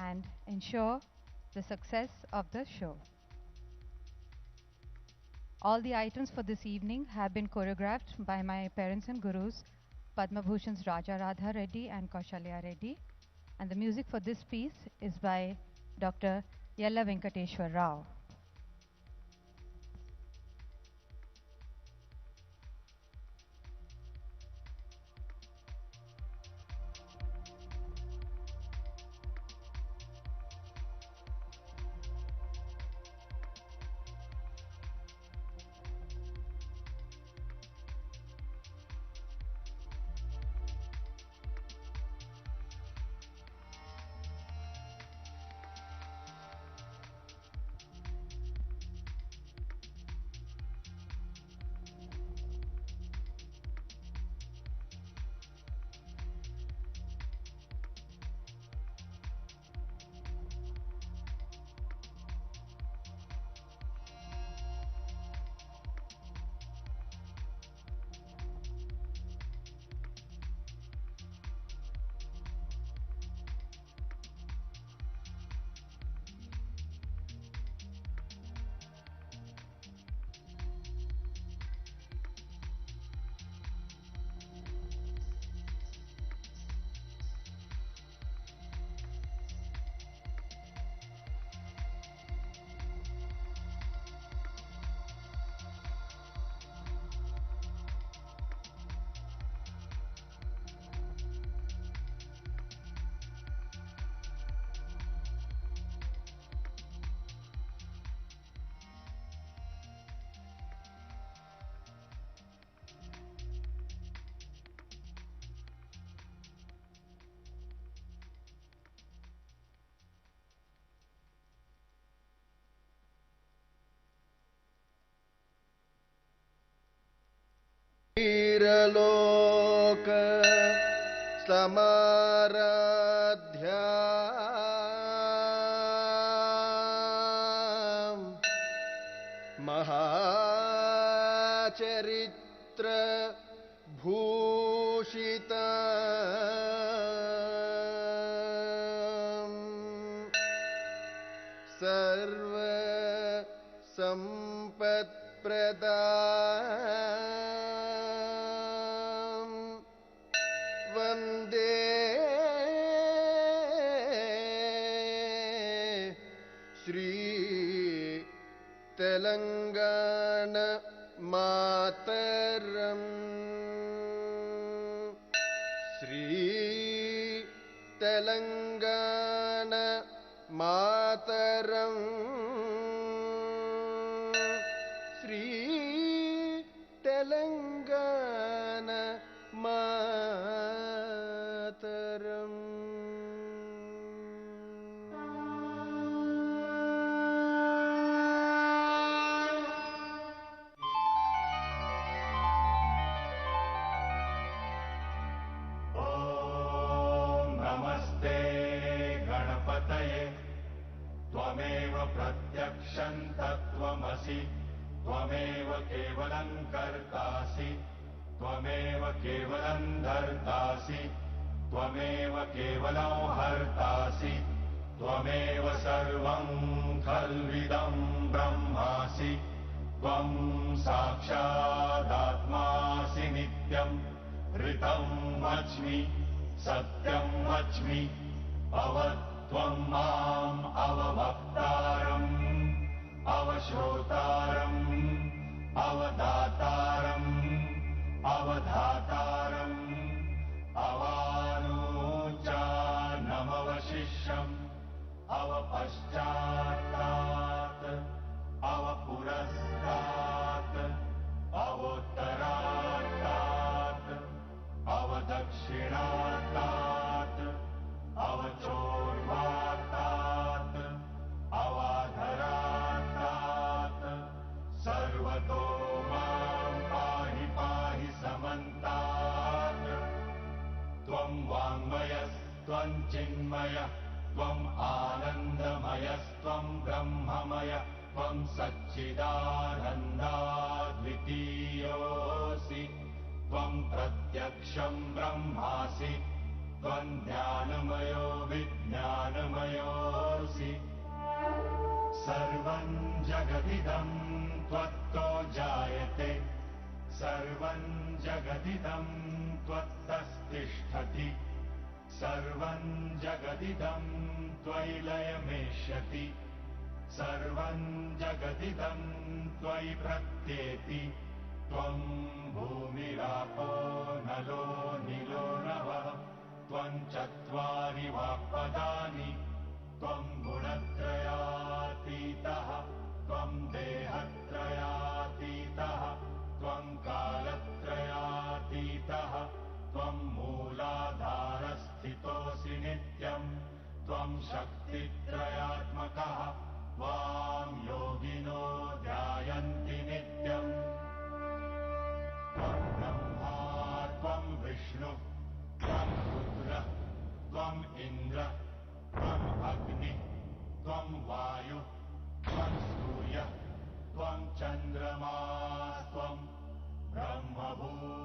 and ensure the success of the show. All the items for this evening have been choreographed by my parents and gurus, Padma Bhushan's Raja Radha Reddy and Kaushalya Reddy. And the music for this piece is by Dr. Yella Venkateshwar Rao. वीरलोक समाराध्या महाचरित्र भूषिता सर्व संपत्प्रदा वंदे श्री तेलंगाना मातरम श्री तेलंगाना मातरम श्री तेलंगाना मातरम। नमस्ते गणपतये त्वमेव प्रत्यक्षं तत्त्वमसि त्वमेव केवलं कर्तासि त्वमेव केवलं धर्तासि त्वमेव केवलं हर्तासि त्वमेव सर्वं खल्विदं ब्रह्मासि त्वं साक्षादात्मासि नित्यं ऋतं वच्मि सत्यं वच्मि अवत्वं माम् अवभक्तारम् अवश्रोतारम् अवदातारम् अवधातारम् अवानोचानमवशिष्यम् अवपश्चात्तात् अवपुरस्तात् अवोत्तरात्तात् अवदक्षिणात्तात् अवचोर्वात्तात् अवाधरात्तात् सर्वतो मां पाहि पाहि समन्तात् त्वं वाङ्मयस्त्वं चिन्मयः त्वम् आनन्दमयस्त्वं ब्रह्ममय त्वं सच्चिदानन्दाद्वितीयोऽसि त्वं प्रत्यक्षं ब्रह्मासि त्वं ज्ञानमयो विज्ञानमयो सर्वं जगदिदं त्वत्तो जायते सर्वं जगदिदं त्वत्तस्तिष्ठति सर्वं जगदिदं त्वयि लयमेष्यति सर्वं जगदिदं त्वयि प्रत्येति त्वं भूमिरापो नलो निलो नभः त्वं चत्वारि वाक्पदानि त्वं गुणत्रयातीतः त्वं देहत्रयातीतः त्वं कालत्रयातीतः त्वं मूलाधारस्थितोऽसि नित्यं त्वं शक्तित्रयात्मकः त्वां योगिनो ध्यायन्ति नित्यम् त्वं ब्रह्मा त्वं विष्णु त्वं रुद्र त्वम् इन्द्र त्वम् अग्नि त्वं वायु त्वं सूर्य त्वं चन्द्रमा त्वं ब्रह्मभूर्भुवस्वरो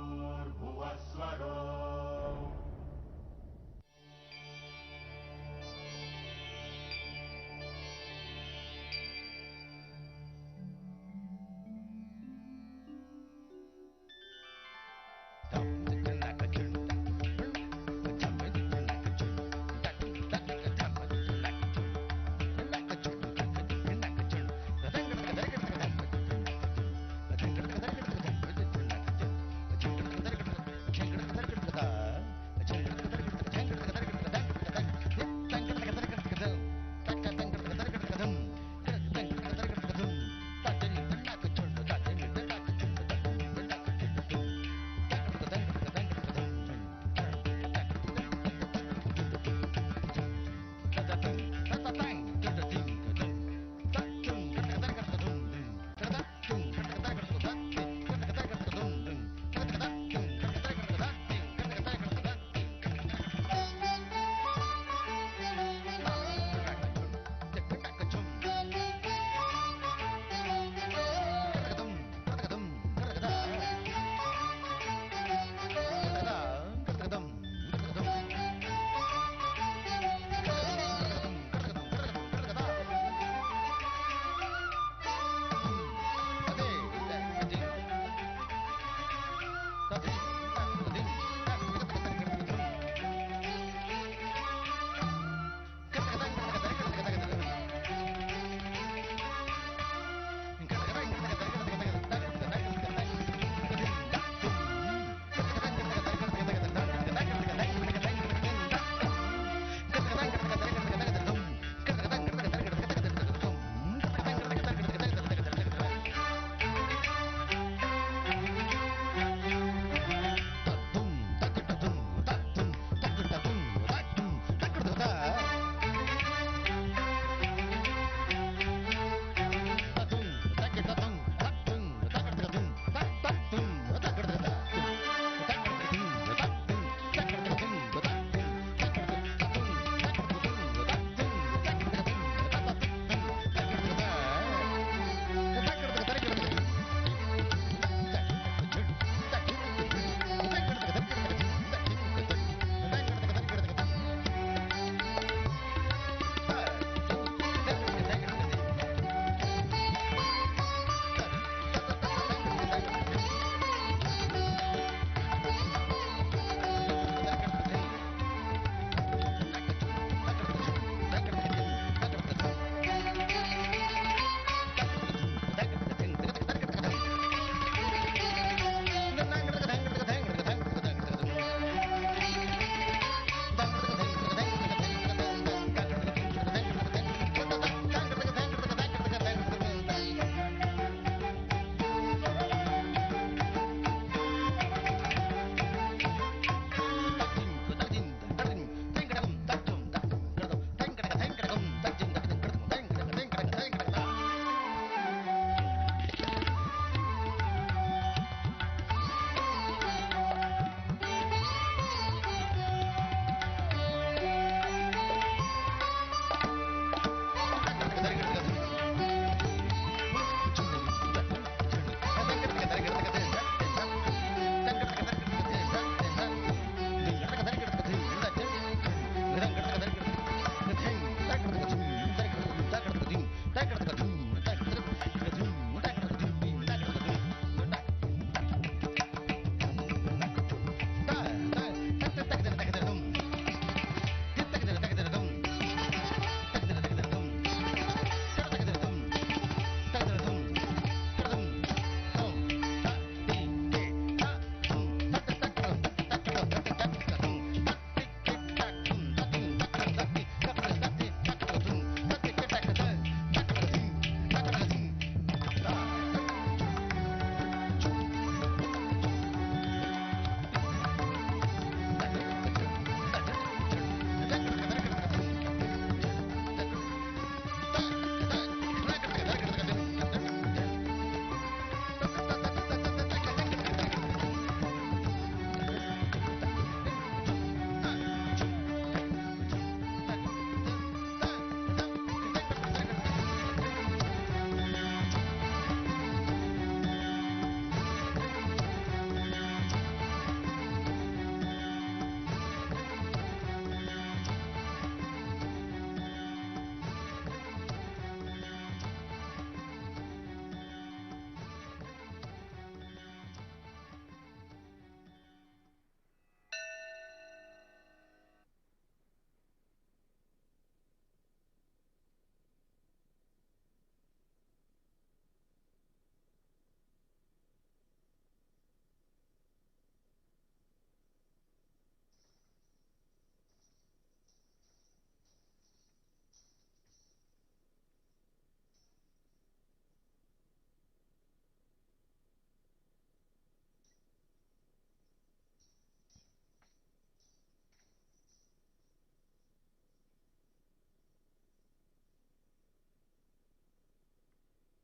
Thank you.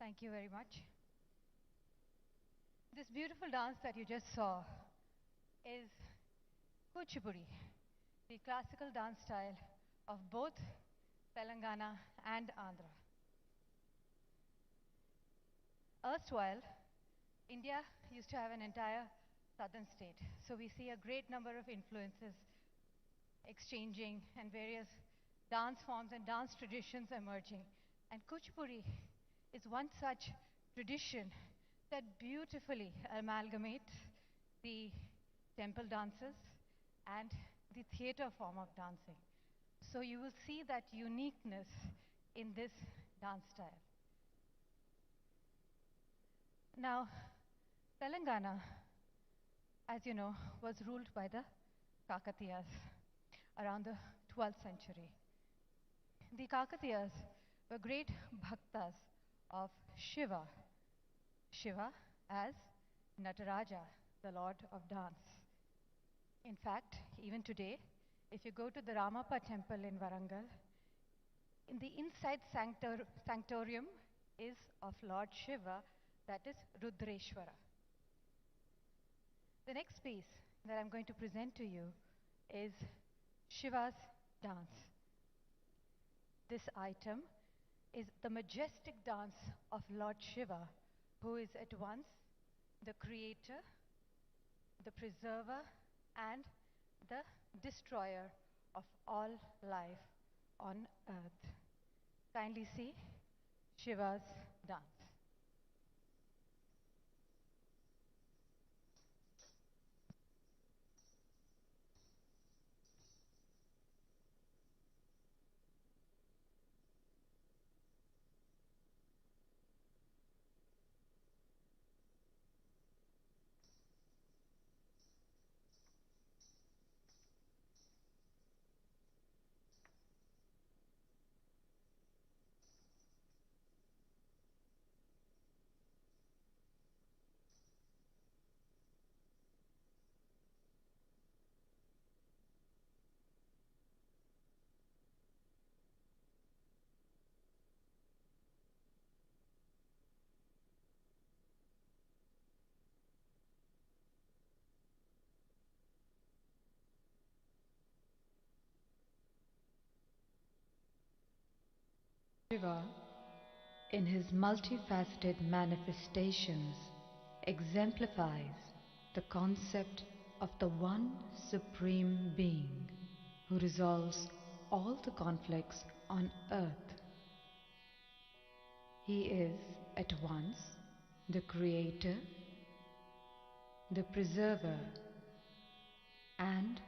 Thank you very much. This beautiful dance that you just saw is Kuchipudi, the classical dance style of both Telangana and Andhra. Erstwhile, India used to have an entire southern state, so we see a great number of influences exchanging and various dance forms and dance traditions emerging. And Kuchipudi is one such tradition that beautifully amalgamates the temple dances and the theater form of dancing. So you will see that uniqueness in this dance style. Now, Telangana, as you know, was ruled by the Kakatiyas around the 12th century. The Kakatiyas were great bhaktas of Shiva, Shiva as Nataraja, the lord of dance. In fact, even today, if you go to the Ramappa temple in Warangal, in the inside sanctorium is of Lord Shiva, that is Rudreshwara. The next piece that I'm going to present to you is Shiva's dance. This item is the majestic dance of Lord Shiva, who is at once the creator, the preserver, and the destroyer of all life on earth. Kindly see Shiva's dance. Shiva, in his multifaceted manifestations, exemplifies the concept of the one supreme being who resolves all the conflicts on earth. He is at once the creator, the preserver, and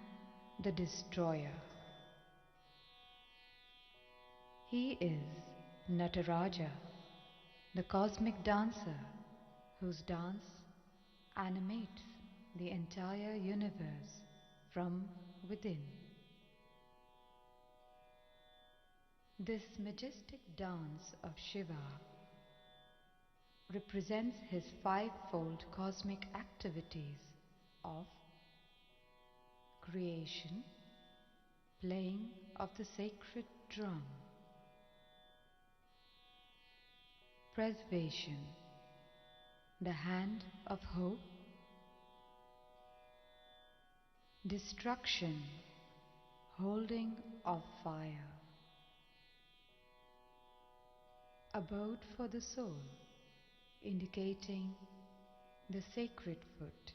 the destroyer. He is Nataraja, the cosmic dancer whose dance animates the entire universe from within. This majestic dance of Shiva represents his fivefold cosmic activities of creation, playing of the sacred drum, preservation, the hand of hope, destruction, holding of fire, abode for the soul, indicating the sacred foot,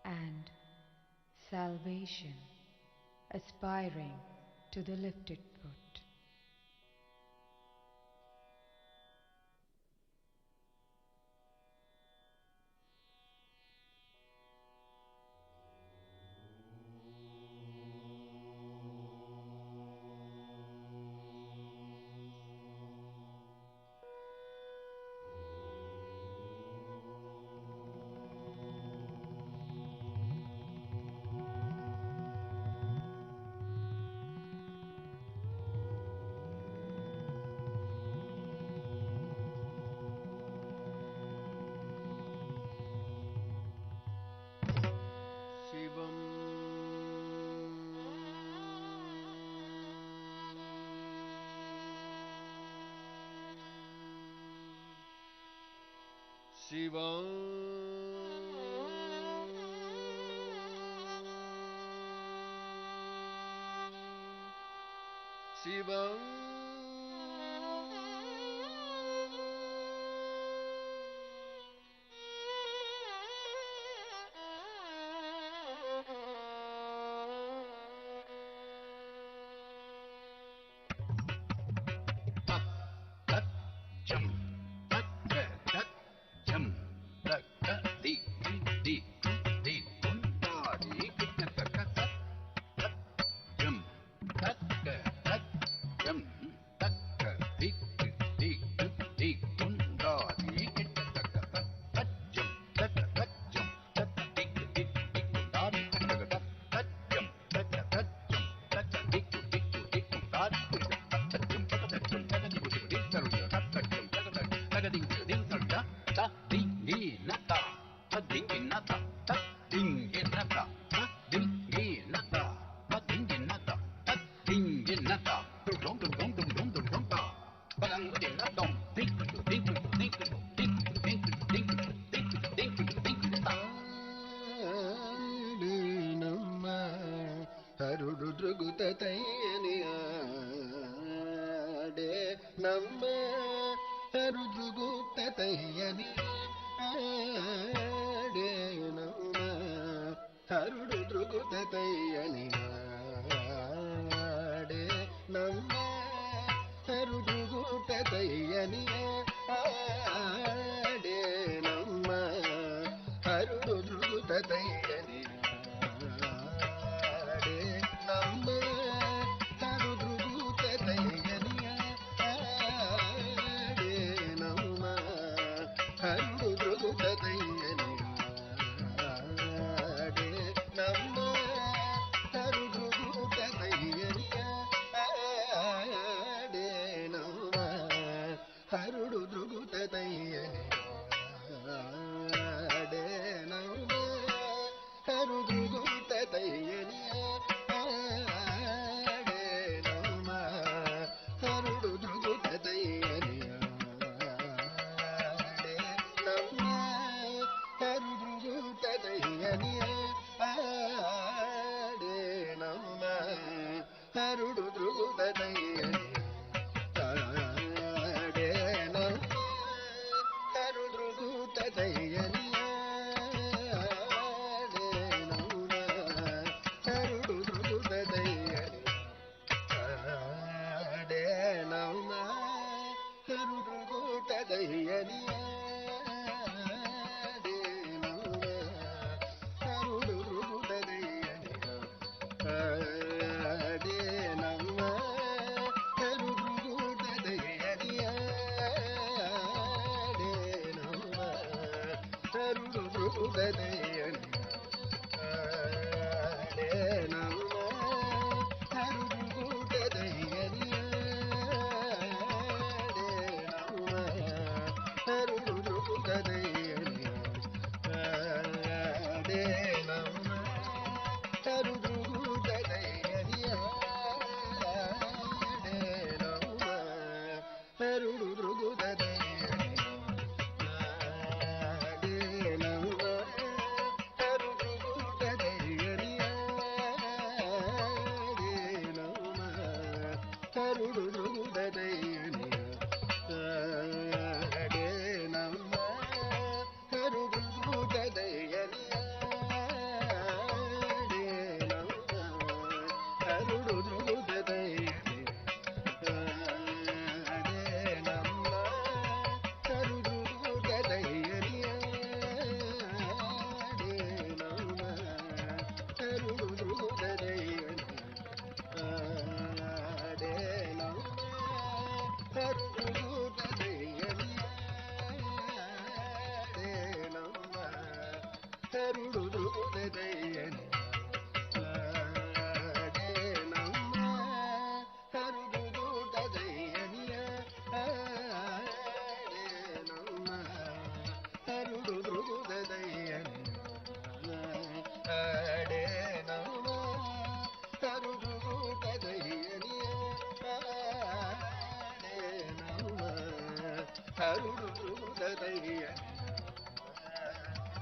and salvation, aspiring to the lifted foot. ಶಿವಂ ಶಿವಂ ನಮ್ಮ ಹರುದುಗುತ್ತತಯ್ಯನಿ ಆಡೆ ನಮ್ಮ ಹರುದುಗುತ್ತತಯ್ಯನಿ ಆಡೆ ನಮ್ಮ ಹರುದುಗುತ್ತತಯ್ಯನಿ ಆಡೆ ನಮ್ಮ ಹರುದುಗುತ್ತತಯ್ಯನಿ ಆಡೆ ನಮ್ಮ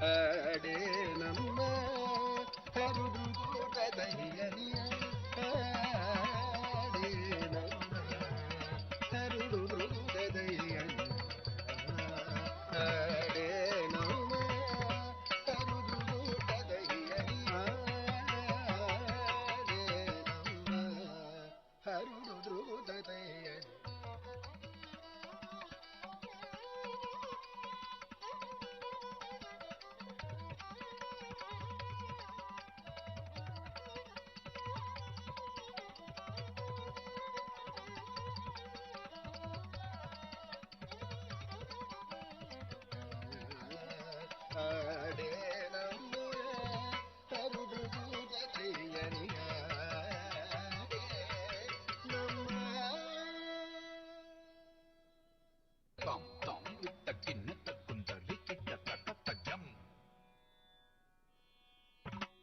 ಆಡೆ ನಮ್ಮ ಹರುದುಗೂಟ ದಹಿಯನಿಯ ಆಡೆ ನಮ್ಮ ಹರುದುಗೂಟ ದಹಿಯನಿಯ ಆಡೆ ನಮ್ಮ ಹರುದುಗೂಟ ದಹಿಯನಿಯ ಆಡೆ ನಮ್ಮ ಹರುದುಗೂಟ ದಹಿಯನಿಯ ಆಡೆ ನಮ್ಮ ಹರುದುಗೂಟ ದಹಿಯನಿಯ ಆಡೆ ನಮ್ಮ Tom Tom ittakinna takundari kittatakattajam.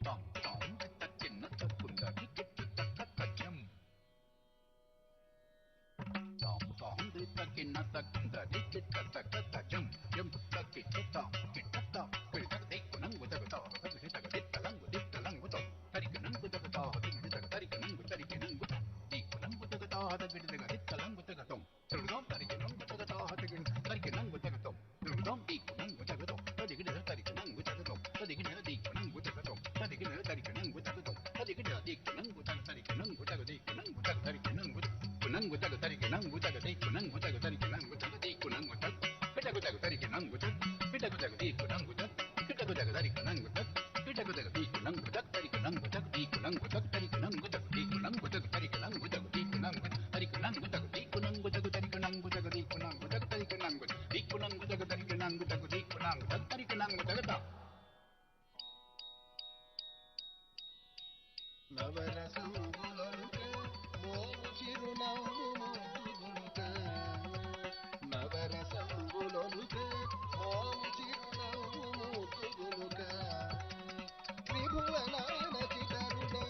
Tom Tom ittakinna takundari kittatakattajam. Tom Tom ittakinna takundari kittatakattajam. Jam takittatam kittatam kittakunangu tagata tagatalangu dittalangu to tarikanangu tagata tarikanangu tarikanangu dikunangu tagata dittalangu tagatom turudom tarikanangu tagata tarikanangu tagatom turudom dikunangu tagatom tadigina tarikanangu tagatom tadigina dikunangu tagatom tadigina tarikanangu tagatom tadigina dikunangu tarikanangu tagadikunangu tarikanangu kunangu tarikanangu tagadikunangu tarikanangu tagadikunangu pitagu tarikanangu pitagu tarikanangu pitagu tarikanangu pitagu tarikanangu tarikanangu tarikanangu tarikanangu tarikanangu tarikanangu tarikanangu tarikanangu tarikanangu tarikanangu tarikanangu tarikanangu dikunangu tarikanangu tarikanangu tarikanangu tagata నవరసంబులొలుక మోము చిరునవ్వు మోతుగులుక నవరసంబులొలుక మోము చిరునవ్వు మోతుగులుక త్రిభువనాన చితరుడై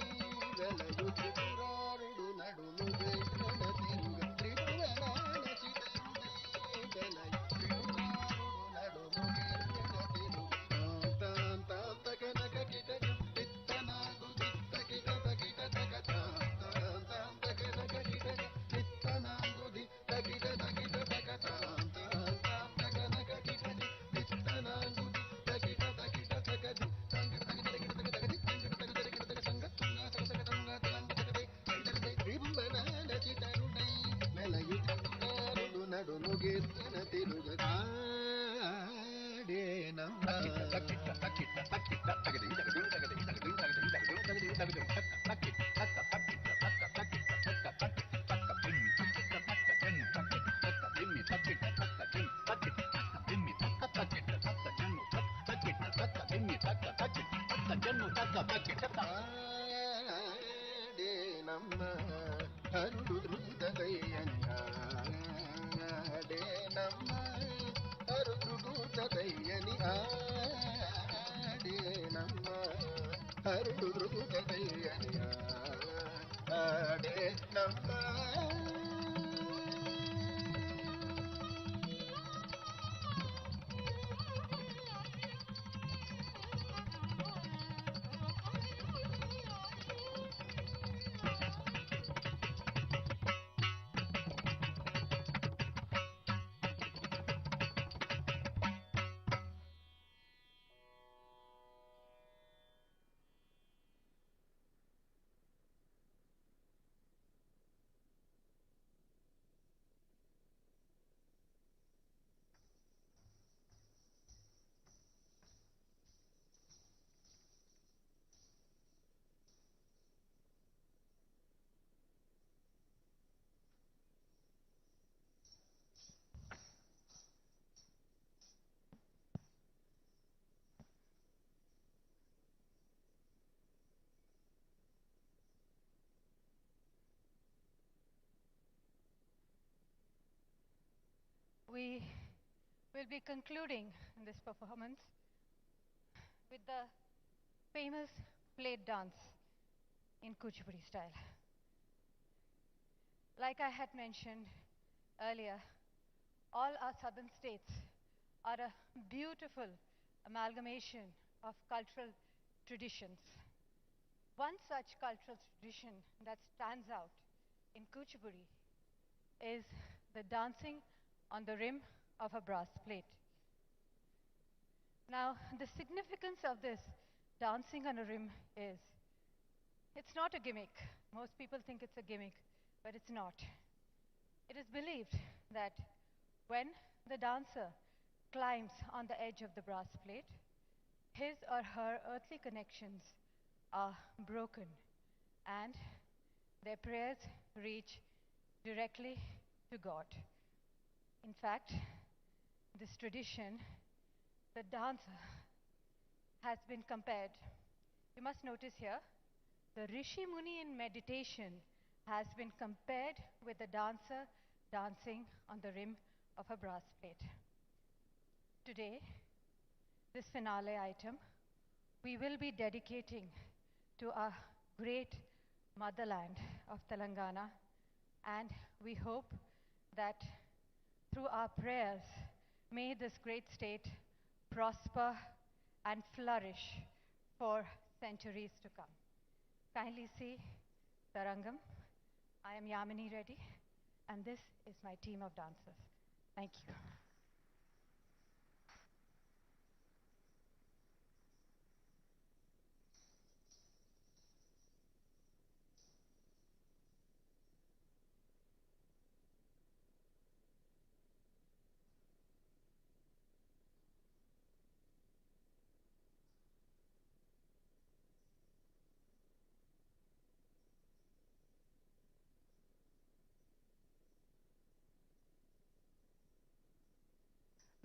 వెలయు త్రిపురారుడు నడుము వెంకట తిరుగ త్రిభువనాన చితరుడై వెలయు త్రిపురారుడు నడుము వెంకట తిరుగ తాం తాం తగనక కిటక విత్తనాగు దిత్తకిట తకిట తగత తాం తాం తగనక కిటక విత్తనాగు దిత్తకిట తకిట తగత తాం తాం తగనక కిటక విత్తనాగు దిత్తకిట తకిట తగది సంగ తగ తగ తగ తగది సంగ తగ తగ తగ సంగ తుంగ సగ సగ తుంగ తలంగ తగదే తగదే త్రిభువనాన చితరుడై వెలయు త్రిపురారుడు నడుము గెత్తన తిరుగ ఆడే నమ్మ takitta takitta takitta takitta tagadin tagadin tagadin tagadin tagadin tagadin tagadin takitta takitta takitta takitta takitta takitta takitta bimmi takitta takitta jannu takitta takitta bimmi takitta takitta jannu takitta takitta bimmi takitta takitta takitta jannu takitta takitta bimmi takitta takitta takitta jannu takitta takitta ఆడే నమ్మ హరుదుగూటదయ్యని ఆడే నమ్మ హరుదుగూటదయ్యని ఆడే నమ్మ హరుదుగూటదయ్యని ఆడే నమ్మ We will be concluding this performance with the famous plate dance in Kuchipudi style. Like I had mentioned earlier, all our southern states are a beautiful amalgamation of cultural traditions. One such cultural tradition that stands out in Kuchiburi is the dancing on the rim of a brass plate. Now, the significance of this dancing on a rim is it's not a gimmick. Most people think it's a gimmick, but it's not. It is believed that when the dancer climbs on the edge of the brass plate, his or her earthly connections are broken and their prayers reach directly to God. In fact, this tradition, the dancer, has been compared. You must notice here, the Rishi Muni in meditation has been compared with the dancer dancing on the rim of a brass plate. Today, this finale item, we will be dedicating to our great motherland of Telangana, and we hope that through our prayers, may this great state prosper and flourish for centuries to come. Kindly see Tarangam. I am Yamini Reddy, and this is my team of dancers. Thank you.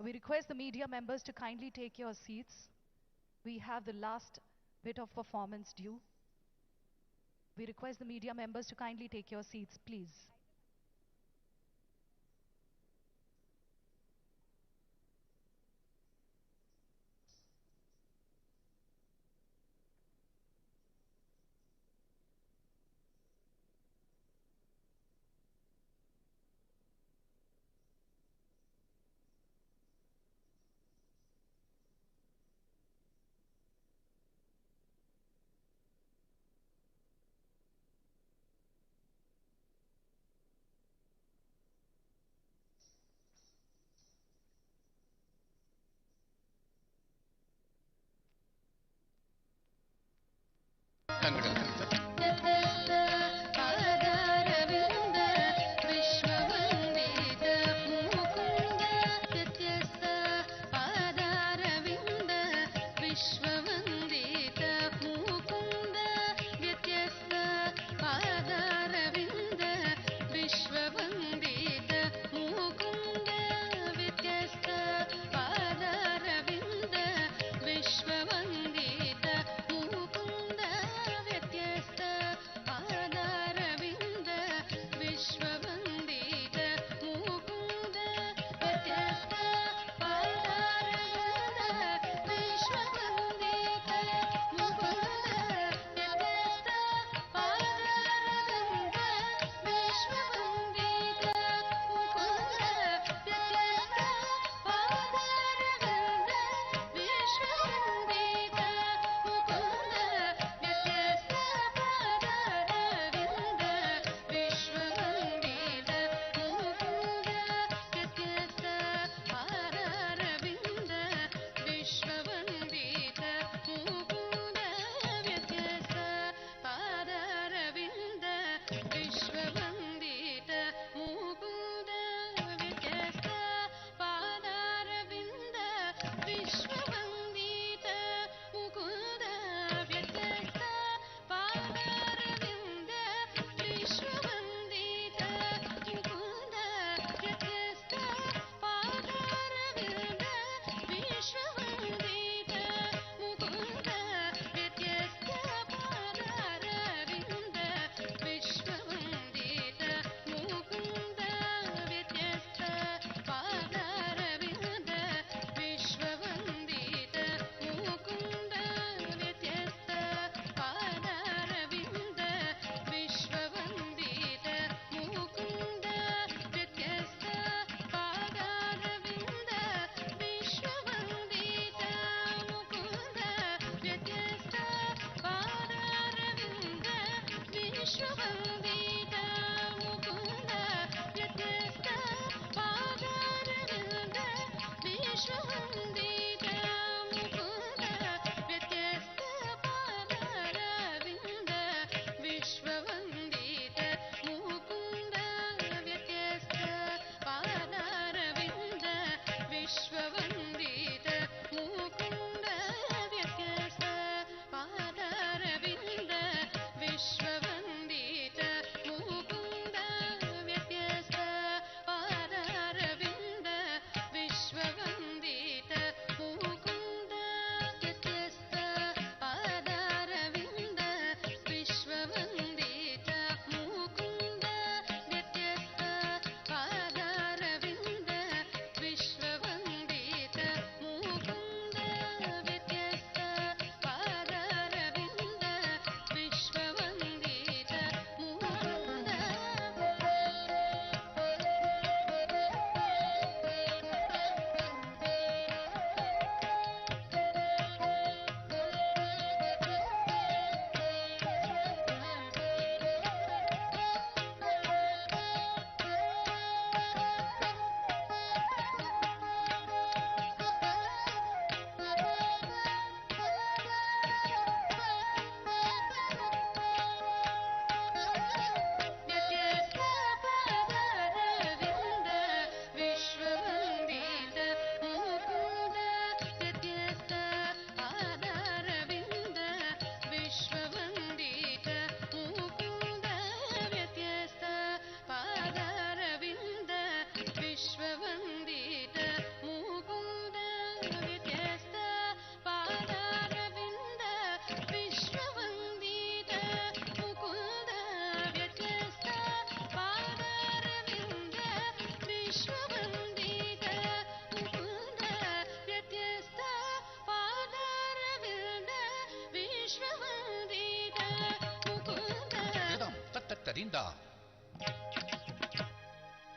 We request the media members to kindly take your seats. We have the last bit of performance due. We request the media members to kindly take your seats, please.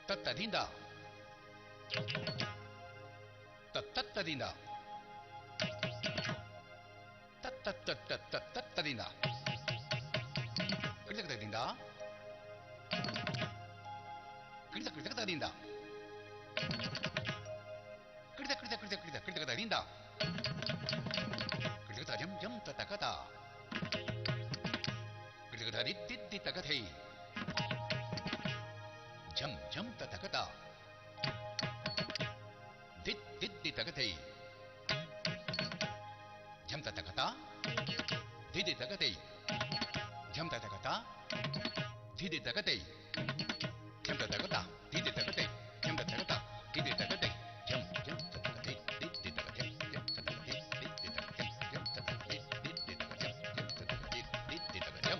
Tattadinda. Tattadinda. Tattadinda. Tattadinda. Criticadinda. Criticadinda. Criticadinda. Criticadinda. Jum tatakata. Criticadididitagate. Jum tatakata. Dididitagate. Jum tatakata. Dididitagate. Jum tatakata. Dididitagate. Jum tatakata. Dididitagate. Jum tatakata. Dididitagate. Jum tatakate. Dididitagate. Jum tatakate. Dididitagate. Jum tatakate. Dididitagate. Jum tatakate. Dididitagate. Jum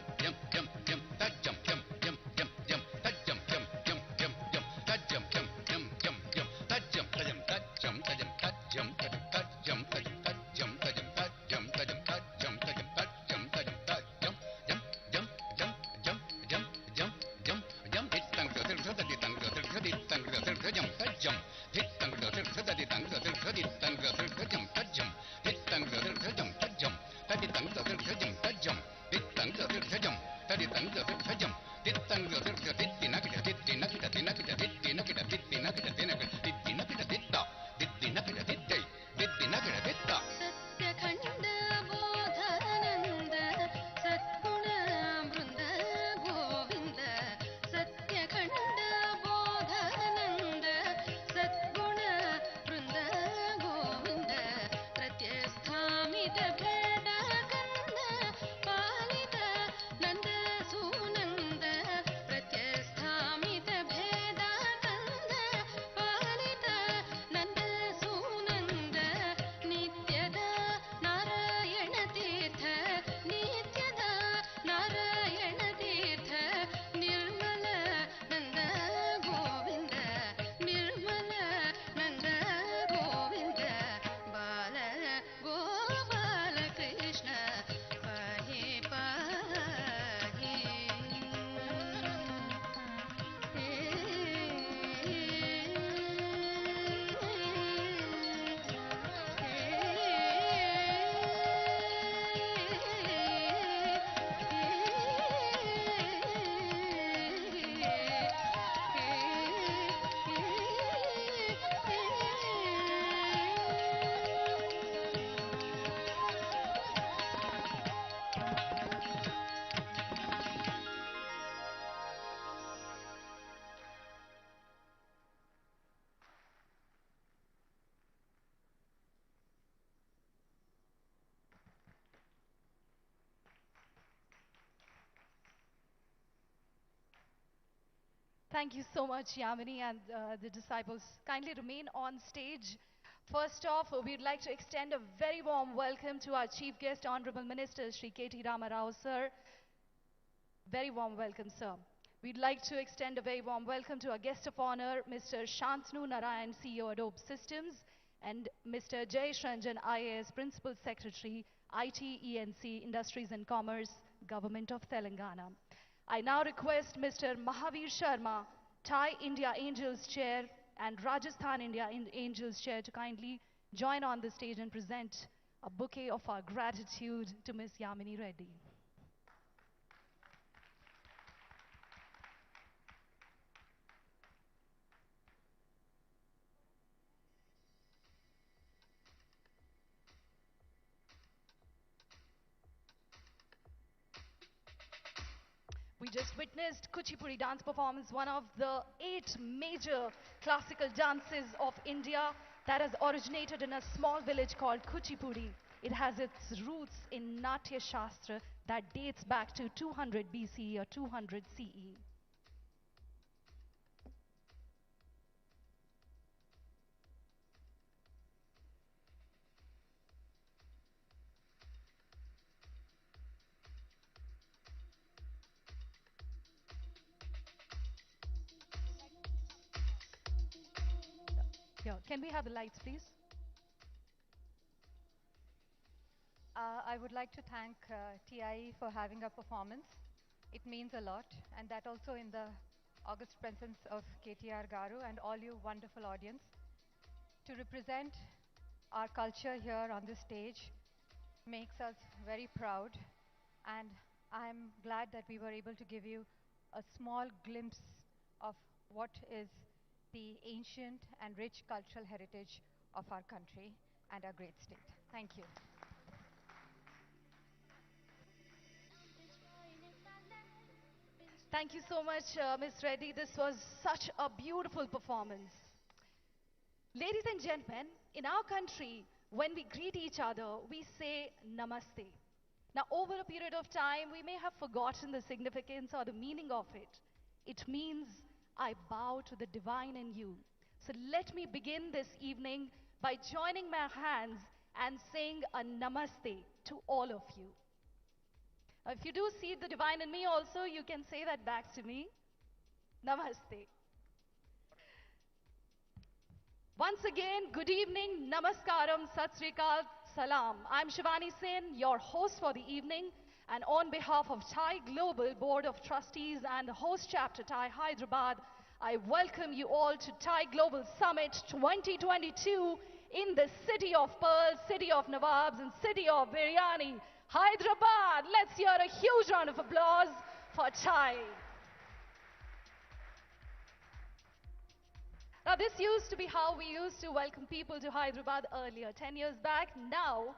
that jum that jum that jum that jum that jum that jum that jum that jum that jum that jum that jum that jum that jum that jum that jum that jum that jum hit tang the jum that tang the tang the jum that jum hit tang the tang the tang the jum that jum hit tang the jum that jum that tang the jum that jum hit tang the jum that tang the jum hit tang the dinakita dinakita dinakita dinakita dinakita dinakita ditta dinakita ditte dinakita ditta सत्यखंड Bodhanand सद्गुण वृंद गोविंद सत्यखंड बोधानंद सद्गुण वृंद गोविंद प्रत्यस्थामित भेद कंद पालित नंद सुनंद प्रत्यस्थामित भेद कंद पालित नंद सुनंद नित्यद नारायण तीर्थ नित्यद नारायण तीर्थ निर्मल नंद गोविंद निर्मल नंद गोविंद बाल गोपाल कृष्ण पाहि पाहि Thank you so much, Yamini and the disciples. Kindly remain on stage. First off, we'd like to extend a very warm welcome to our Chief Guest, Honorable Minister, Shri K.T. Rama Rao, sir. Very warm welcome, sir. We'd like to extend a very warm welcome to our guest of honor, Mr. Shantanu Narayan, CEO, Adobe Systems, and Mr. Jayesh Ranjan, IAS, Principal Secretary, IT, ENC, Industries and Commerce, Government of Telangana. I now request Mr. Mahavir Sharma, TiE India Angels Chair and Rajasthan India Angels Chair to kindly join on the stage and present a bouquet of our gratitude to Ms. Yamini Reddy. We just witnessed Kuchipudi dance performance, one of the 8 major classical dances of India that has originated in a small village called Kuchipudi. It has its roots in Natya Shastra that dates back to 200 BCE or 200 CE. Here, can we have the lights, please? I would like to thank TiE for having a performance. It means a lot, and that also in the august presence of KTR Garu and all you wonderful audience. To represent our culture here on this stage makes us very proud, and I'm glad that we were able to give you a small glimpse of what is the ancient and rich cultural heritage of our country and our great state. Thank you. Thank you so much, Ms. Reddy. This was such a beautiful performance. Ladies and gentlemen, in our country, when we greet each other, we say namaste. Now, over a period of time, we may have forgotten the significance or the meaning of it. It means I bow to the divine in you. So let me begin this evening by joining my hands and saying a namaste to all of you. Now, if you do see the divine in me also, you can say that back to me. Namaste. Once again, good evening, namaskaram, sat sri akal, salam. I'm Shivani Sen, your host for the evening, and on behalf of TiE Global Board of Trustees and the host chapter TiE Hyderabad, I welcome you all to TiE Global Summit 2022 in the city of pearls, city of Nawabs, and city of biryani, Hyderabad. Let's hear a huge round of applause for TiE. Now, this used to be how we used to welcome people to Hyderabad earlier, 10 years back. Now,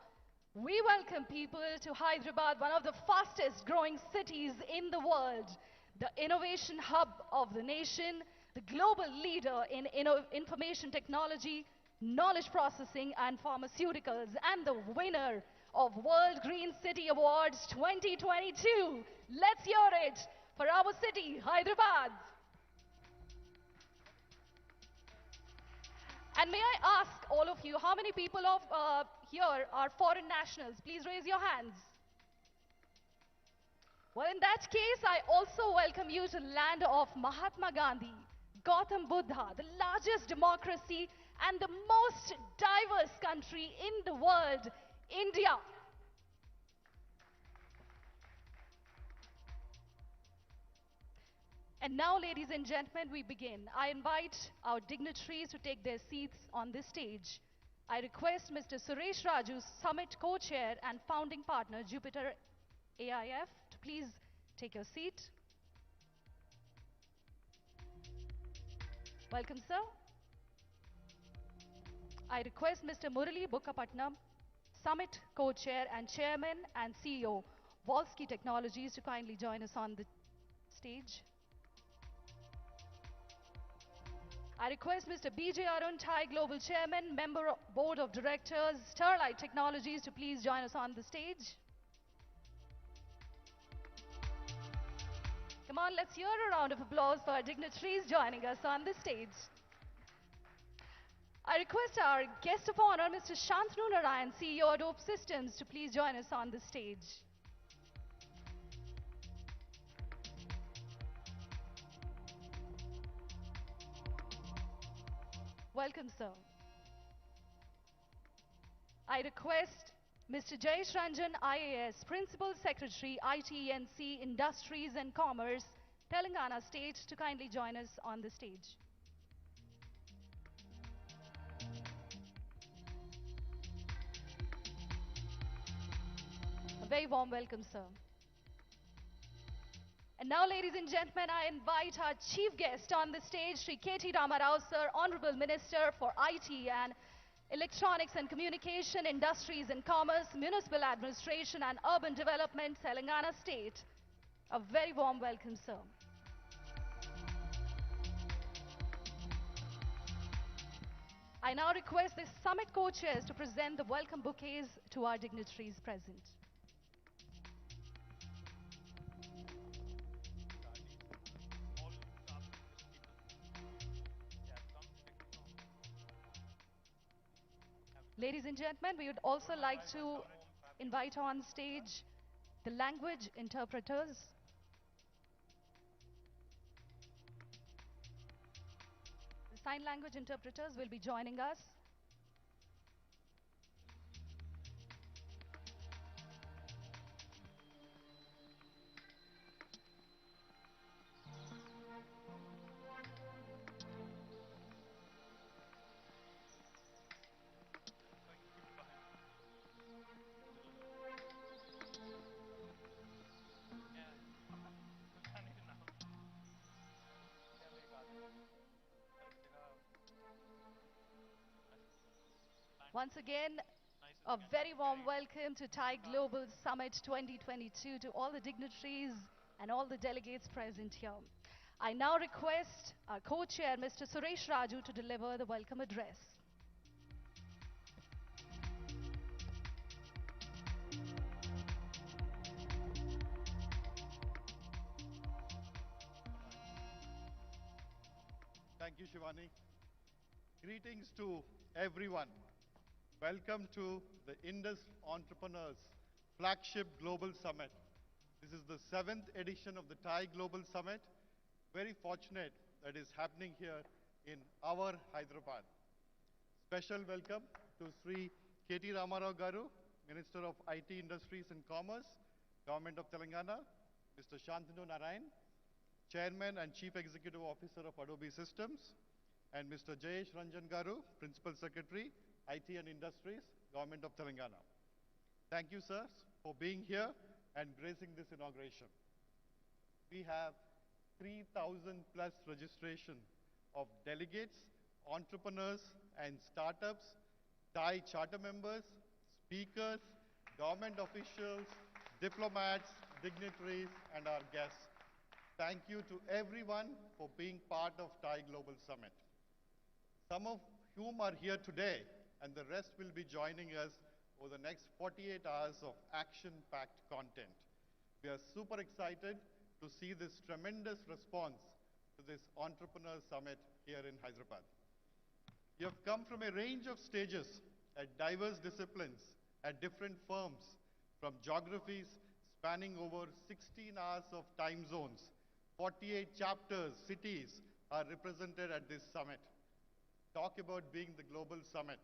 we welcome people to Hyderabad, one of the fastest growing cities in the world, the innovation hub of the nation, the global leader in information technology, knowledge processing, and pharmaceuticals, and the winner of World Green City Awards 2022. Let's hear it for our city, Hyderabad. And may I ask all of you, how many people here are foreign nationals? Please raise your hands. Well, in that case, I also welcome you to land of Mahatma Gandhi, Gautam Buddha, the largest democracy and the most diverse country in the world, India. And now, ladies and gentlemen, we begin. I invite our dignitaries to take their seats on this stage. I request Mr. Suresh Raju, Summit Co-Chair and Founding Partner, Jupiter AIF, to please take your seat. Welcome, sir. I request Mr. Murali Bukkapatnam, Summit Co-Chair and Chairman and CEO, Volsky Technologies, to kindly join us on the stage. I request Mr. B.J. Arun, TiE Global Chairman, Member of Board of Directors, Sterlite Technologies, to please join us on the stage. Come on, let's hear a round of applause for our dignitaries joining us on the stage. I request our guest of honor, Mr. Shantanu Narayan, CEO, Adobe Systems, to please join us on the stage. Welcome, sir. I request Mr. Jayesh Ranjan, IAS, Principal Secretary, ITENC, Industries and Commerce, Telangana State, to kindly join us on the stage. A very warm welcome, sir. And now, ladies and gentlemen, I invite our chief guest on the stage, Sri K.T. Ramarao, sir, Honorable Minister for IT and Electronics and Communication, Industries and Commerce, Municipal Administration and Urban Development, Telangana State. A very warm welcome, sir. I now request the summit co-chairs to present the welcome bouquets to our dignitaries present. Ladies and gentlemen, we would also like to invite on stage the language interpreters. The sign language interpreters will be joining us. Once again, a very warm welcome to TiE Global Summit 2022 to all the dignitaries and all the delegates present here. I now request our co-chair, Mr. Suresh Raju, to deliver the welcome address. Thank you, Shivani. Greetings to everyone. Welcome to the Indus Entrepreneurs Flagship Global Summit. This is the 7th edition of the TiE Global Summit. Very fortunate that is happening here in our Hyderabad. Special welcome to Sri KT Ramarao Garu, Minister of IT Industries and Commerce, Government of Telangana, Mr. Shantanu Narayan, Chairman and Chief Executive Officer of Adobe Systems, and Mr. Jayesh Ranjan Garu, Principal Secretary, IT and Industries, Government of Telangana. Thank you, sir, for being here and gracing this inauguration. We have 3,000 plus registration of delegates, entrepreneurs and startups, TiE charter members, speakers, government officials, diplomats, dignitaries, and our guests. Thank you to everyone for being part of TiE Global Summit. Some of whom are here today, and the rest will be joining us over the next 48 hours of action-packed content. We are super excited to see this tremendous response to this Entrepreneur Summit here in Hyderabad. You have come from a range of stages at diverse disciplines, at different firms, from geographies spanning over 16 hours of time zones. 48 chapters, cities are represented at this summit. Talk about being the global summit.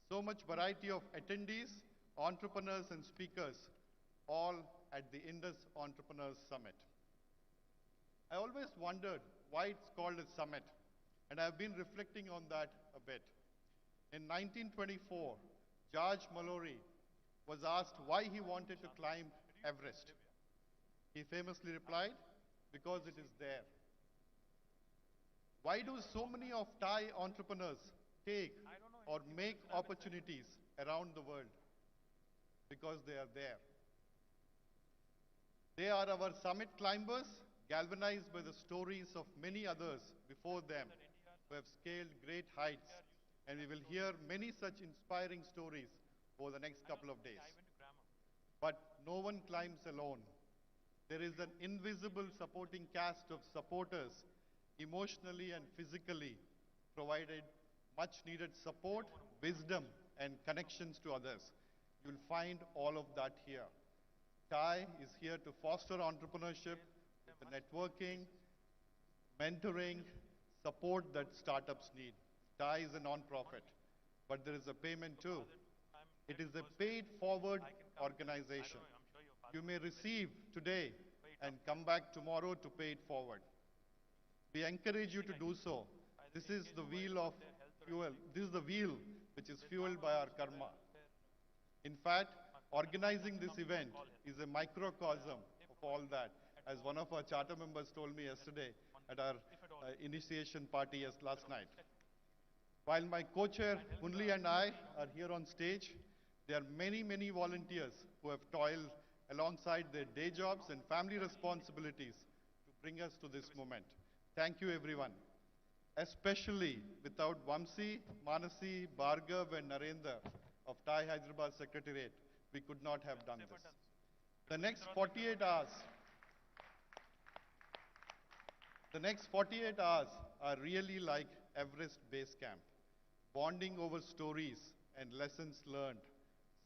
So much variety of attendees, entrepreneurs and speakers, all at the Indus Entrepreneurs Summit. I always wondered why it's called a summit, and I've been reflecting on that a bit. In 1924, George Mallory was asked why he wanted to climb Everest. He famously replied, because it is there. Why do so many of TiE entrepreneurs take or make opportunities around the world? Because they are there. They are our summit climbers, galvanized by the stories of many others before them who have scaled great heights. And we will hear many such inspiring stories over the next couple of days. But no one climbs alone. There is an invisible supporting cast of supporters, emotionally and physically, provided much needed support, wisdom, and connections to others. You'll find all of that here. TiE is here to foster entrepreneurship with the networking, mentoring, support that startups need. TiE is a non-profit, but there is a payment too. It is a paid forward organization. You may receive today and come back tomorrow to pay it forward. We encourage you to do so. This is the wheel of fuel. This is the wheel which is fueled by our karma. In fact, organizing this event is a microcosm of all that. As one of our charter members told me yesterday at our initiation party last night. While my co-chair Hunli and I are here on stage, there are many, many volunteers who have toiled alongside their day jobs and family responsibilities to bring us to this moment. Thank you, everyone. Especially without Vamsi, Manasi, Bhargav, and Narendra of TiE Hyderabad Secretariat, we could not have done this. The next 48 hours are really like Everest Base Camp, bonding over stories and lessons learned,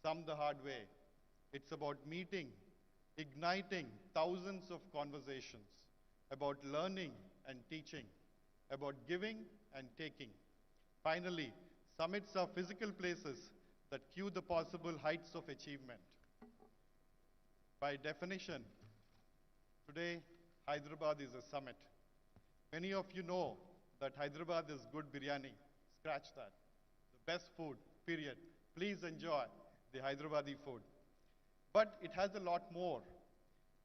some the hard way. It's about meeting, igniting thousands of conversations, about learning and teaching, about giving and taking. Finally, summits are physical places that cue the possible heights of achievement. By definition, today, Hyderabad is a summit. Many of you know that Hyderabad is good biryani. Scratch that. The best food, period. Please enjoy the Hyderabadi food. But it has a lot more.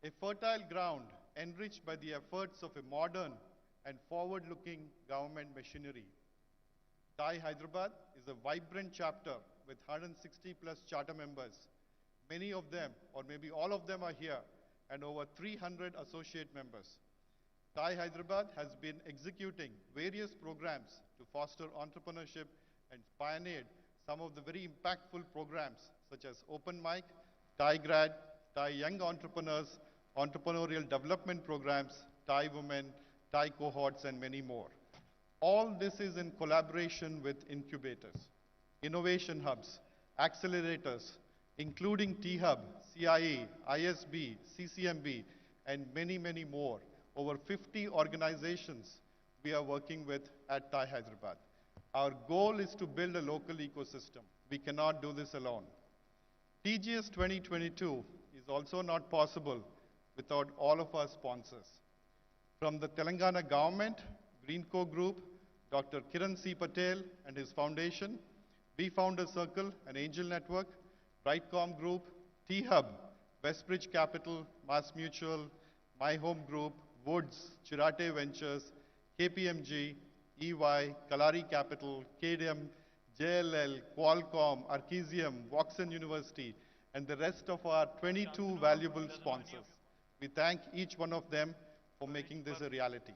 A fertile ground enriched by the efforts of a modern and forward-looking government machinery. TiE Hyderabad is a vibrant chapter with 160 plus charter members. Many of them, or maybe all of them are here, and over 300 associate members. TiE Hyderabad has been executing various programs to foster entrepreneurship and pioneered some of the very impactful programs such as Open Mic, TiE Grad, TiE Young Entrepreneurs, Entrepreneurial Development Programs, TiE Women, TiE Cohorts, and many more. All this is in collaboration with incubators, innovation hubs, accelerators, including T-Hub, CIE, ISB, CCMB, and many, many more. Over 50 organizations we are working with at TiE Hyderabad. Our goal is to build a local ecosystem. We cannot do this alone. TGS 2022 is also not possible without all of our sponsors. From the Telangana government, Greenco Group, Dr. Kiran C. Patel and his foundation, B Founder Circle, an angel network, Brightcom Group, T-Hub, Westbridge Capital, Mass Mutual, My Home Group, Woods, Chirate Ventures, KPMG, EY, Kalari Capital, KDM, JLL, Qualcomm, Archesium, Voxen University, and the rest of our 22 valuable sponsors. We thank each one of them for making this a reality.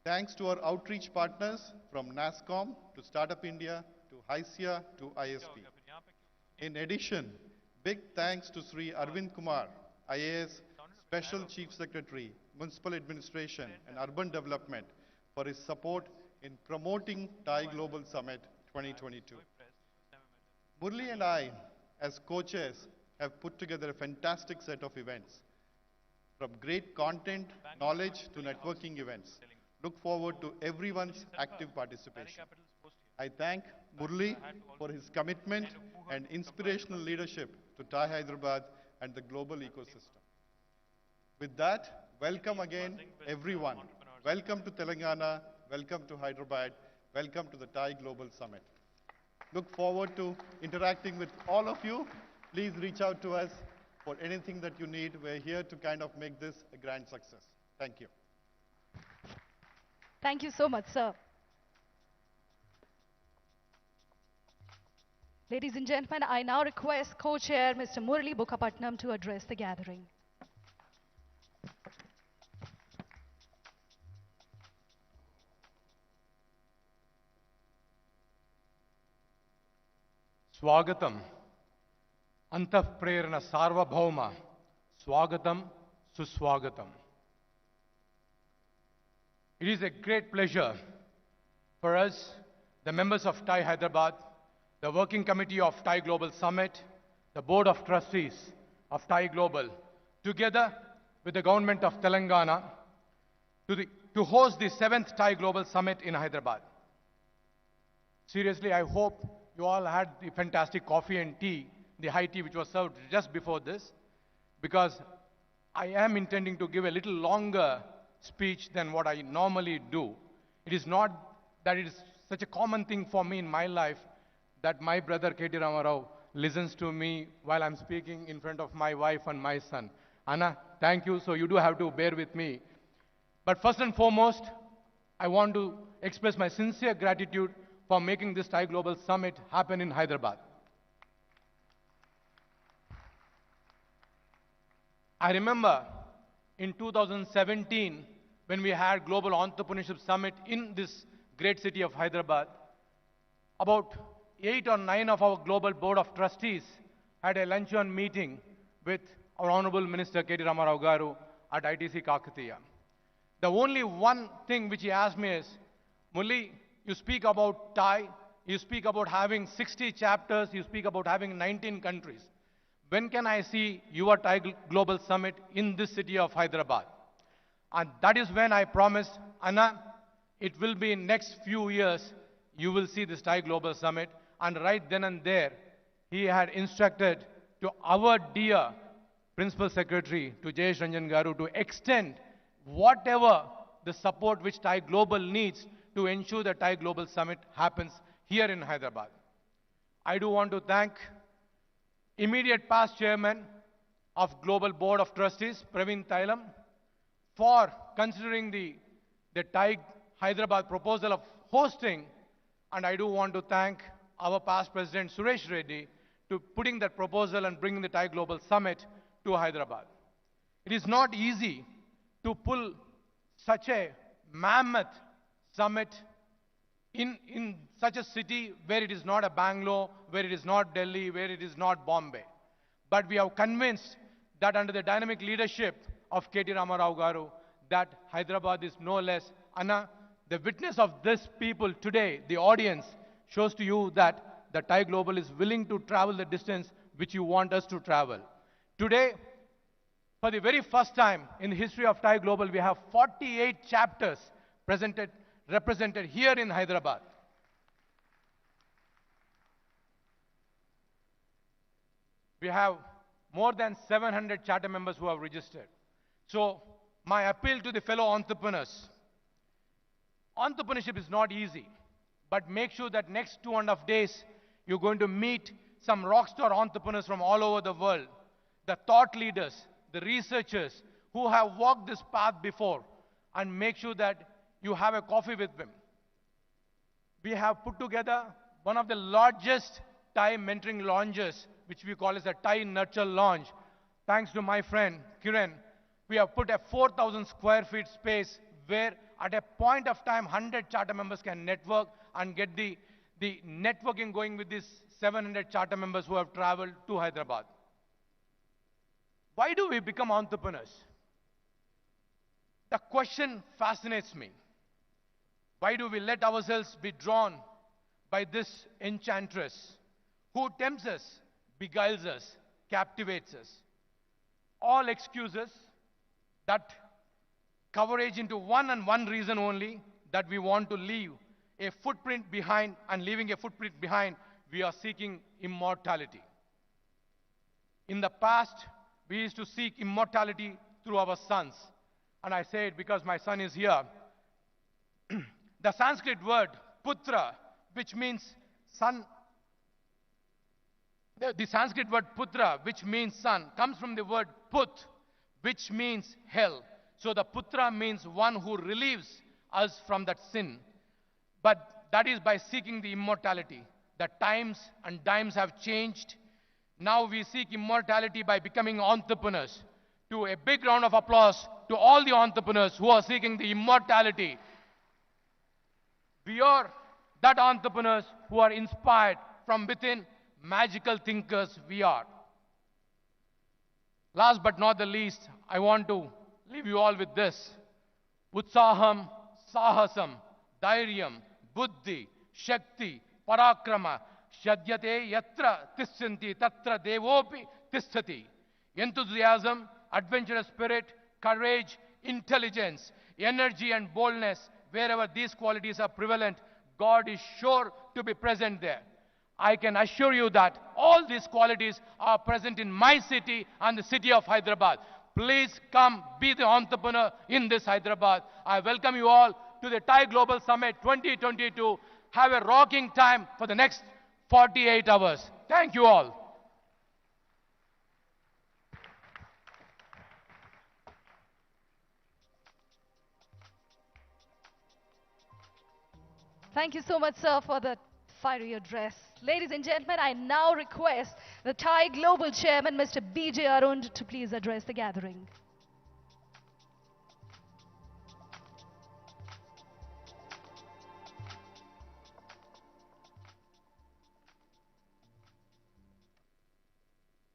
Thanks to our outreach partners from NASCOM to Startup India to HICIA to ISP. In addition, big thanks to Sri Arvind Kumar, IAS, Special Chief Secretary, Municipal Administration and Urban Development for his support in promoting TiE Global Summit 2022. Murli and I, as co-chairs, have put together a fantastic set of events. From great content, knowledge to networking events. Look forward to everyone's active participation. I thank Murli for his commitment and inspirational leadership to TiE Hyderabad and the global ecosystem. With that, welcome again, everyone. Welcome to Telangana, welcome to Hyderabad, welcome to the TiE Global Summit. Look forward to interacting with all of you. Please reach out to us for anything that you need. We're here to kind of make this a grand success. Thank you. Thank you so much, sir. Ladies and gentlemen, I now request co-chair Mr. Murali Bukkapatnam to address the gathering. Swagatam, Antah Prerana Sarvabhauma, Swagatam, Suswagatam. It is a great pleasure for us, the members of TiE Hyderabad, the Working Committee of TiE Global Summit, the Board of Trustees of TiE Global, together with the Government of Telangana, to host the 7th TiE Global Summit in Hyderabad. Seriously, I hope you all had the fantastic coffee and tea, the high tea which was served just before this, because I am intending to give a little longer speech than what I normally do. It is not that it is such a common thing for me in my life that my brother KT Ramarao listens to me while I'm speaking in front of my wife and my son. Anna, thank you, so you do have to bear with me. But first and foremost, I want to express my sincere gratitude for making this TiE Global Summit happen in Hyderabad. I remember in 2017, when we had Global Entrepreneurship Summit in this great city of Hyderabad, about 8 or 9 of our Global Board of Trustees had a luncheon meeting with our Honorable Minister KT Ramarao Garu at ITC Kakatiya. The only one thing which he asked me is, Mulli, you speak about TiE, you speak about having 60 chapters, you speak about having 19 countries. When can I see your TiE Global Summit in this city of Hyderabad? And that is when I promised, Anna, it will be in next few years, you will see this TiE Global Summit. And right then and there, he had instructed to our dear Principal Secretary, to Jayesh Ranjan Garu, to extend whatever the support which TiE Global needs to ensure that TiE Global Summit happens here in Hyderabad. I do want to thank immediate past chairman of Global Board of Trustees, Praveen Thailam, for considering the TiE Hyderabad proposal of hosting. And I do want to thank our past president Suresh Reddy to putting that proposal and bringing the TiE Global Summit to Hyderabad. It is not easy to pull such a mammoth summit in such a city where it is not a Bangalore, where it is not Delhi, where it is not Bombay. But we are convinced that under the dynamic leadership of KT Ramarao Garu, that Hyderabad is no less. Anna, the witness of this people today, the audience, shows to you that the TiE Global is willing to travel the distance which you want us to travel. Today, for the very first time in the history of TiE Global, we have 48 chapters represented here in Hyderabad. We have more than 700 charter members who have registered. So, my appeal to the fellow entrepreneurs, entrepreneurship is not easy, but make sure that next 2.5 days, you're going to meet some rockstar entrepreneurs from all over the world, the thought leaders, the researchers who have walked this path before, and make sure that you have a coffee with them. We have put together one of the largest TiE mentoring lounges, which we call as a TiE Nurture Lounge. Thanks to my friend Kiran, we have put a 4,000 square feet space where at a point of time 100 charter members can network and get the networking going with these 700 charter members who have traveled to Hyderabad. Why do we become entrepreneurs? The question fascinates me. Why do we let ourselves be drawn by this enchantress who tempts us, beguiles us, captivates us? All excuses that coverage into one and one reason only, that we want to leave a footprint behind, and leaving a footprint behind, we are seeking immortality. In the past, we used to seek immortality through our sons. And I say it because my son is here. The Sanskrit word putra, which means son, the Sanskrit word putra, which means son, comes from the word put, which means hell. So the putra means one who relieves us from that sin. But that is by seeking the immortality. The times and dimes have changed. Now we seek immortality by becoming entrepreneurs. To a big round of applause to all the entrepreneurs who are seeking the immortality. We are that entrepreneurs who are inspired from within, magical thinkers we are. Last but not the least, I want to leave you all with this. Utsaham, sahasam, dhairyam, buddhi, shakti, parakrama, shadyate yatra tissanti tatra devopi tisthati. Enthusiasm, adventurous spirit, courage, intelligence, energy and boldness, wherever these qualities are prevalent, God is sure to be present there. I can assure you that all these qualities are present in my city and the city of Hyderabad. Please come be the entrepreneur in this Hyderabad. I welcome you all to the TiE Global Summit 2022. Have a rocking time for the next 48 hours. Thank you all. Thank you so much, sir, for the fiery address. Ladies and gentlemen, I now request the TiE Global Chairman, Mr. B.J. Arun, to please address the gathering.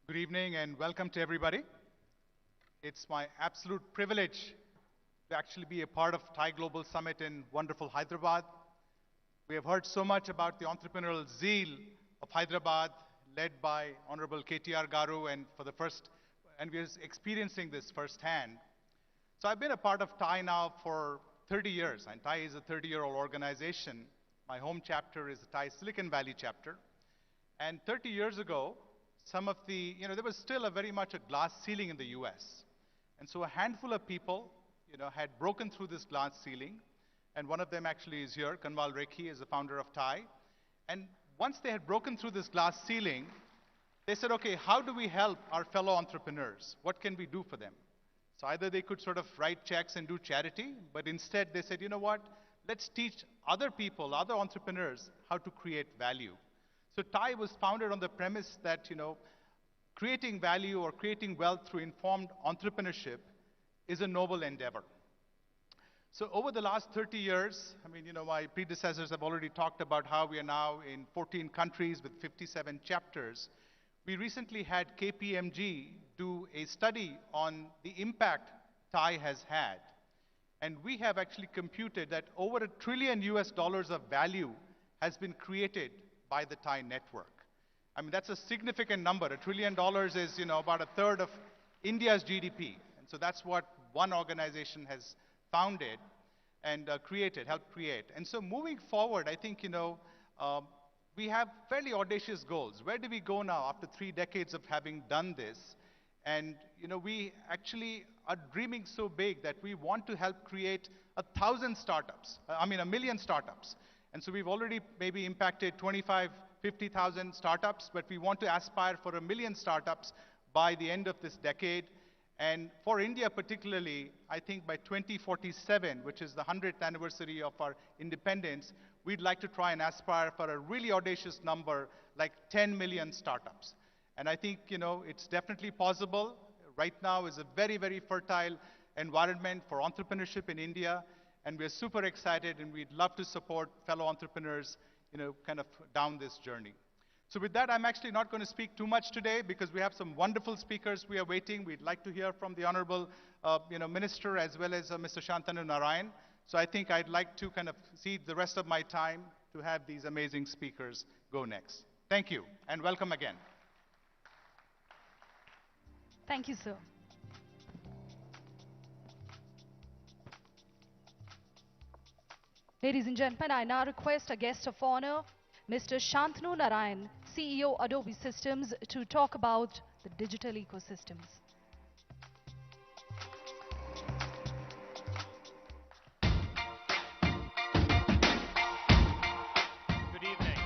Good evening and welcome to everybody. It's my absolute privilege to actually be a part of TiE Global Summit in wonderful Hyderabad. We have heard so much about the entrepreneurial zeal of Hyderabad, led by Honorable KTR Garu, and we are experiencing this firsthand. So I've been a part of TiE now for 30 years, and TiE is a 30-year-old organization. My home chapter is the TiE Silicon Valley chapter. And 30 years ago, there was still very much a glass ceiling in the US. And so a handful of people, had broken through this glass ceiling. And one of them actually is here. Kanwal Rekhi is the founder of TiE. And once they had broken through this glass ceiling, they said, okay, how do we help our fellow entrepreneurs? What can we do for them? So either they could sort of write checks and do charity, but instead they said, you know what? Let's teach other people, other entrepreneurs, how to create value. So TiE was founded on the premise that, creating value or creating wealth through informed entrepreneurship is a noble endeavor. So over the last 30 years, my predecessors have already talked about how we are now in 14 countries with 57 chapters. We recently had KPMG do a study on the impact TiE has had. And we have actually computed that over $1 trillion of value has been created by the TiE network. That's a significant number. $1 trillion is, about a third of India's GDP. And so that's what one organization has founded and helped create. And so moving forward, I think, we have fairly audacious goals. Where do we go now after 3 decades of having done this? And, we actually are dreaming so big that we want to help create 1,000 startups, 1 million startups. And so we've already maybe impacted 25, 50,000 startups, but we want to aspire for 1 million startups by the end of this decade. And for India particularly, I think by 2047, which is the 100th anniversary of our independence, we'd like to try and aspire for a really audacious number, like 10 million startups. And I think, it's definitely possible. Right now is a very, very fertile environment for entrepreneurship in India. And we're super excited, and we'd love to support fellow entrepreneurs, kind of down this journey. So with that, I'm actually not going to speak too much today because we have some wonderful speakers we are waiting. We'd like to hear from the Honorable, Minister as well as Mr. Shantanu Narayan. So I think I'd like to kind of cede the rest of my time to have these amazing speakers go next. Thank you, and welcome again. Thank you, sir. Ladies and gentlemen, I now request a guest of honor, Mr. Shantanu Narayan, CEO Adobe Systems, to talk about the digital ecosystems. Good evening.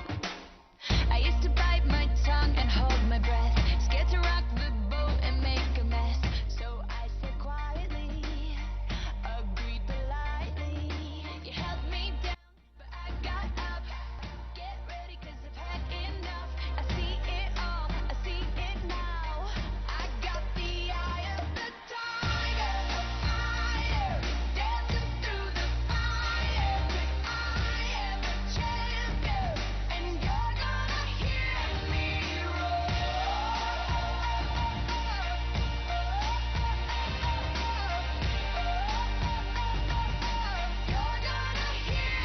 I used to bite my tongue and hold my breath, scared to rock the boat and make a mess. So I said quietly, agreed politely. You held me down, but I got up. Get ready, 'cause I've had enough. I see it all, I see it now. I got the eye of the tiger, a fire, dancing through the fire. I am a champion, and you're gonna hear me roar. You're gonna hear me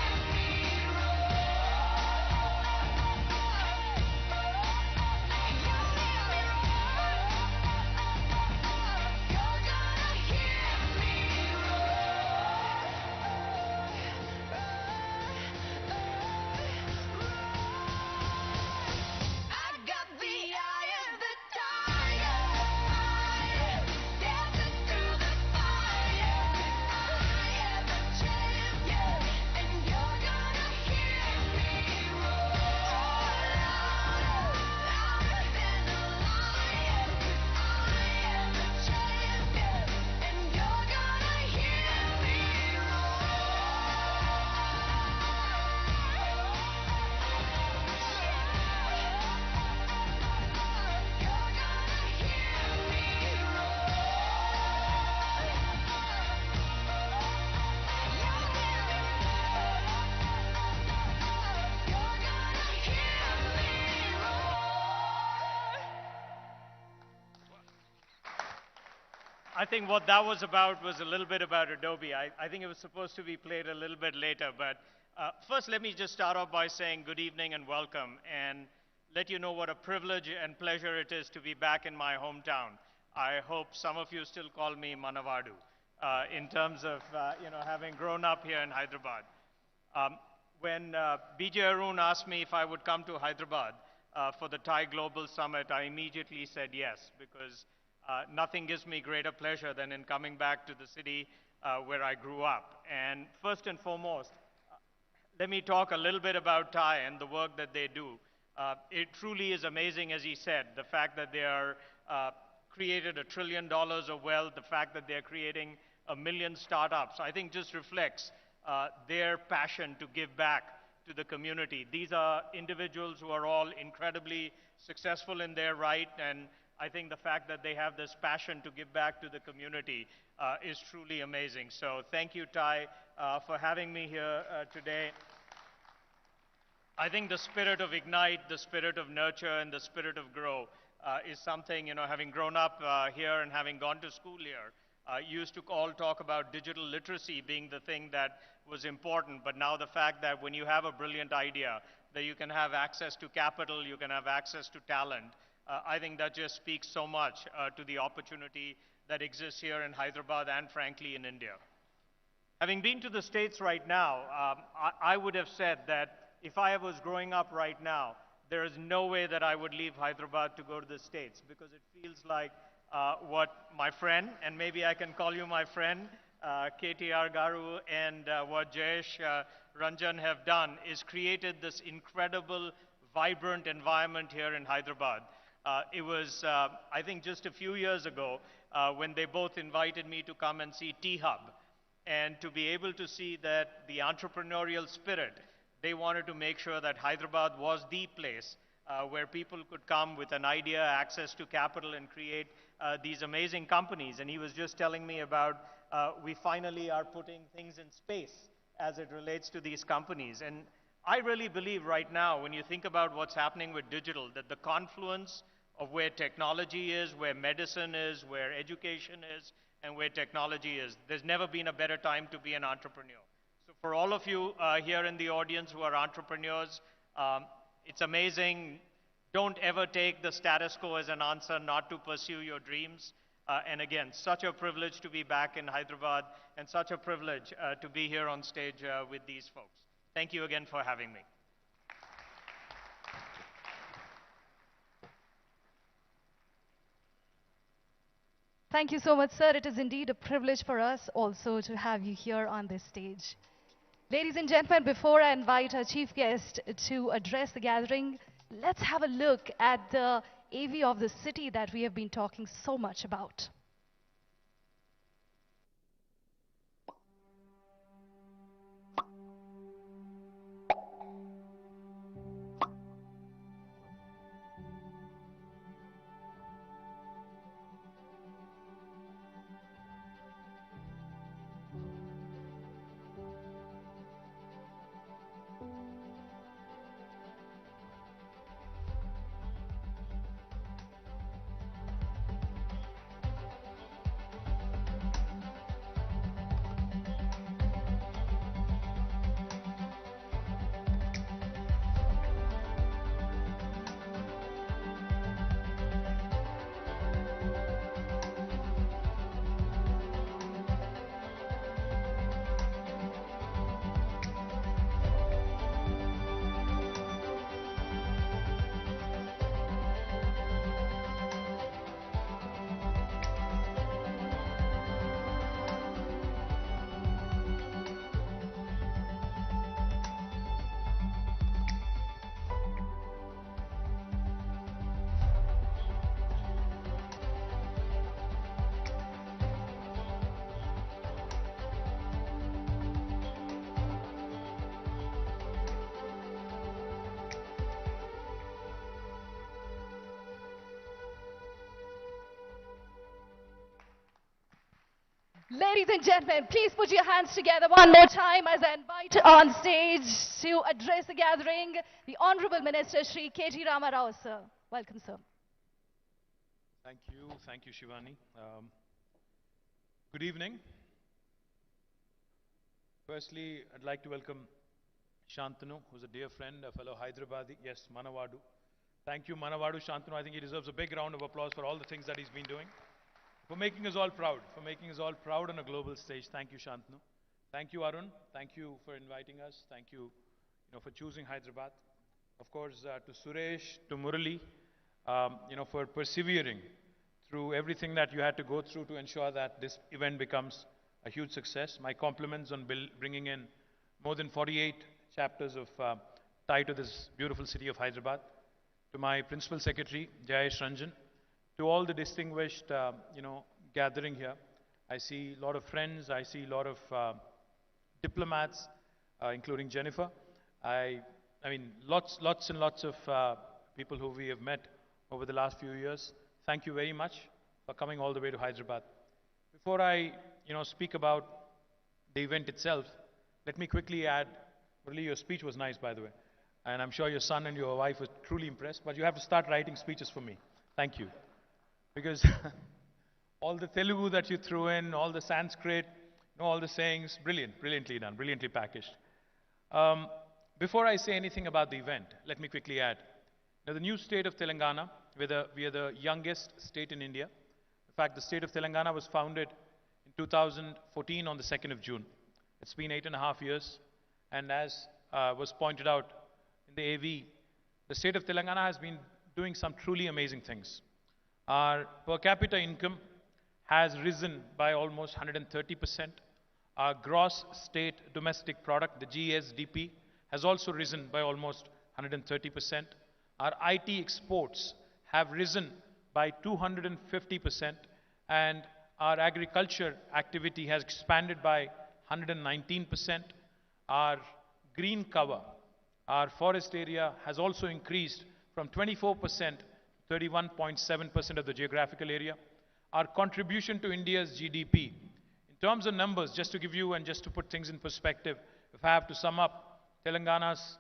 I got the eye of the tiger, fire, dancing through the fire. I am a champion, and you're gonna hear me roar louder than a lion. I am a champion, and you're gonna hear me I think what that was about was a little bit about Adobe. I think it was supposed to be played a little bit later, but first let me just start off by saying good evening and welcome, and let you know what a privilege and pleasure it is to be back in my hometown. I hope some of you still call me Manavadu in terms of having grown up here in Hyderabad. When BJ Arun asked me if I would come to Hyderabad for the TiE Global Summit, I immediately said yes, because nothing gives me greater pleasure than in coming back to the city where I grew up. And first and foremost, let me talk a little bit about TiE and the work that they do. It truly is amazing, as he said, the fact that they are created $1 trillion of wealth, the fact that they're creating 1 million startups, I think just reflects their passion to give back to the community. These are individuals who are all incredibly successful in their right, and I think the fact that they have this passion to give back to the community is truly amazing. So thank you, TiE, for having me here today. I think the spirit of Ignite, the spirit of nurture, and the spirit of grow is something, having grown up here and having gone to school here, used to all talk about digital literacy being the thing that was important, but now the fact that when you have a brilliant idea, that you can have access to capital, you can have access to talent, I think that just speaks so much to the opportunity that exists here in Hyderabad and frankly in India. Having been to the States right now, I would have said that if I was growing up right now, there is no way that I would leave Hyderabad to go to the States, because it feels like what my friend, and maybe I can call you my friend, KTR Garu, and what Jayesh Ranjan have done is created this incredible, vibrant environment here in Hyderabad. It was, I think, just a few years ago when they both invited me to come and see TiE Hub, and to be able to see that the entrepreneurial spirit, they wanted to make sure that Hyderabad was the place where people could come with an idea, access to capital, and create these amazing companies. And he was just telling me about we finally are putting things in space as it relates to these companies. And I really believe right now, when you think about what's happening with digital, that the confluence of where technology is, where medicine is, where education is, and where technology is, there's never been a better time to be an entrepreneur. So for all of you here in the audience who are entrepreneurs, it's amazing. Don't ever take the status quo as an answer not to pursue your dreams. And again, such a privilege to be back in Hyderabad, and such a privilege to be here on stage with these folks. Thank you again for having me. Thank you so much, sir. It is indeed a privilege for us also to have you here on this stage. Ladies and gentlemen, before I invite our chief guest to address the gathering, let's have a look at the AV of the city that we have been talking so much about. Ladies and gentlemen, please put your hands together one more time as I invite on stage to address the gathering, the Honorable Minister, Shri K.T. Rama Rao, sir. Welcome, sir. Thank you, Shivani. Good evening. Firstly, I'd like to welcome Shantanu, who's a dear friend, a fellow Hyderabadi. Yes, Manavadu. Thank you, Manavadu Shantanu. I think he deserves a big round of applause for all the things that he's been doing. For making us all proud on a global stage. Thank you, Shantanu. Thank you, Arun. Thank you for inviting us. Thank you, for choosing Hyderabad. Of course, to Suresh, to Murali, for persevering through everything that you had to go through to ensure that this event becomes a huge success. My compliments on bringing in more than 48 chapters of TiE to this beautiful city of Hyderabad. To my Principal Secretary, Jayesh Ranjan. To all the distinguished, gathering here. I see a lot of friends, I see a lot of diplomats, including Jennifer. I, I mean, lots and lots of people who we have met over the last few years. Thank you very much for coming all the way to Hyderabad. Before I, speak about the event itself, let me quickly add, Murali, your speech was nice, by the way. And I'm sure your son and your wife were truly impressed, but you have to start writing speeches for me. Thank you. Because all the Telugu that you threw in, all the Sanskrit, all the sayings, brilliantly done, brilliantly packaged. Before I say anything about the event, let me quickly add. Now, the new state of Telangana, we are the youngest state in India. In fact, the state of Telangana was founded in 2014 on the 2nd of June. It's been 8.5 years. And as was pointed out in the AV, the state of Telangana has been doing some truly amazing things. Our per capita income has risen by almost 130%. Our gross state domestic product, the GSDP, has also risen by almost 130%. Our IT exports have risen by 250%, and our agriculture activity has expanded by 119%. Our green cover, our forest area, has also increased from 24% to 31.7% of the geographical area. Our contribution to India's GDP, in terms of numbers, just to give you and just to put things in perspective, if I have to sum up Telangana's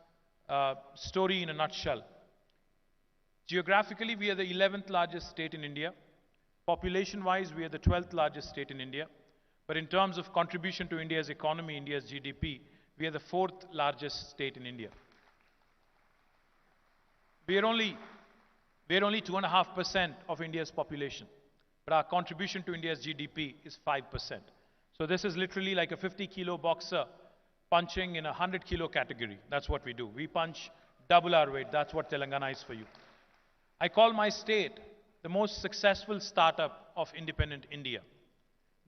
story in a nutshell, geographically, we are the 11th largest state in India. Population-wise, we are the 12th largest state in India. But in terms of contribution to India's economy, India's GDP, we are the 4th largest state in India. We are only 2.5% of India's population, but our contribution to India's GDP is 5%. So this is literally like a 50-kilo boxer punching in a 100-kilo category. That's what we do. We punch double our weight. That's what Telangana is for you. I call my state the most successful startup of independent India.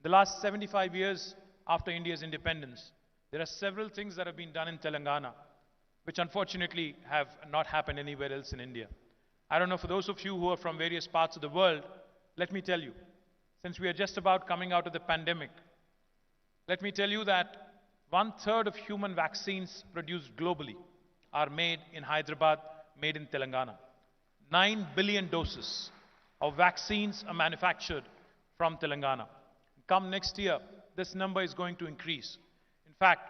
The last 75 years after India's independence, there are several things that have been done in Telangana, which unfortunately have not happened anywhere else in India. I don't know, for those of you who are from various parts of the world, let me tell you, since we are just about coming out of the pandemic, let me tell you that 1/3 of human vaccines produced globally are made in Hyderabad, made in Telangana. 9 billion doses of vaccines are manufactured from Telangana. Come next year, this number is going to increase. In fact,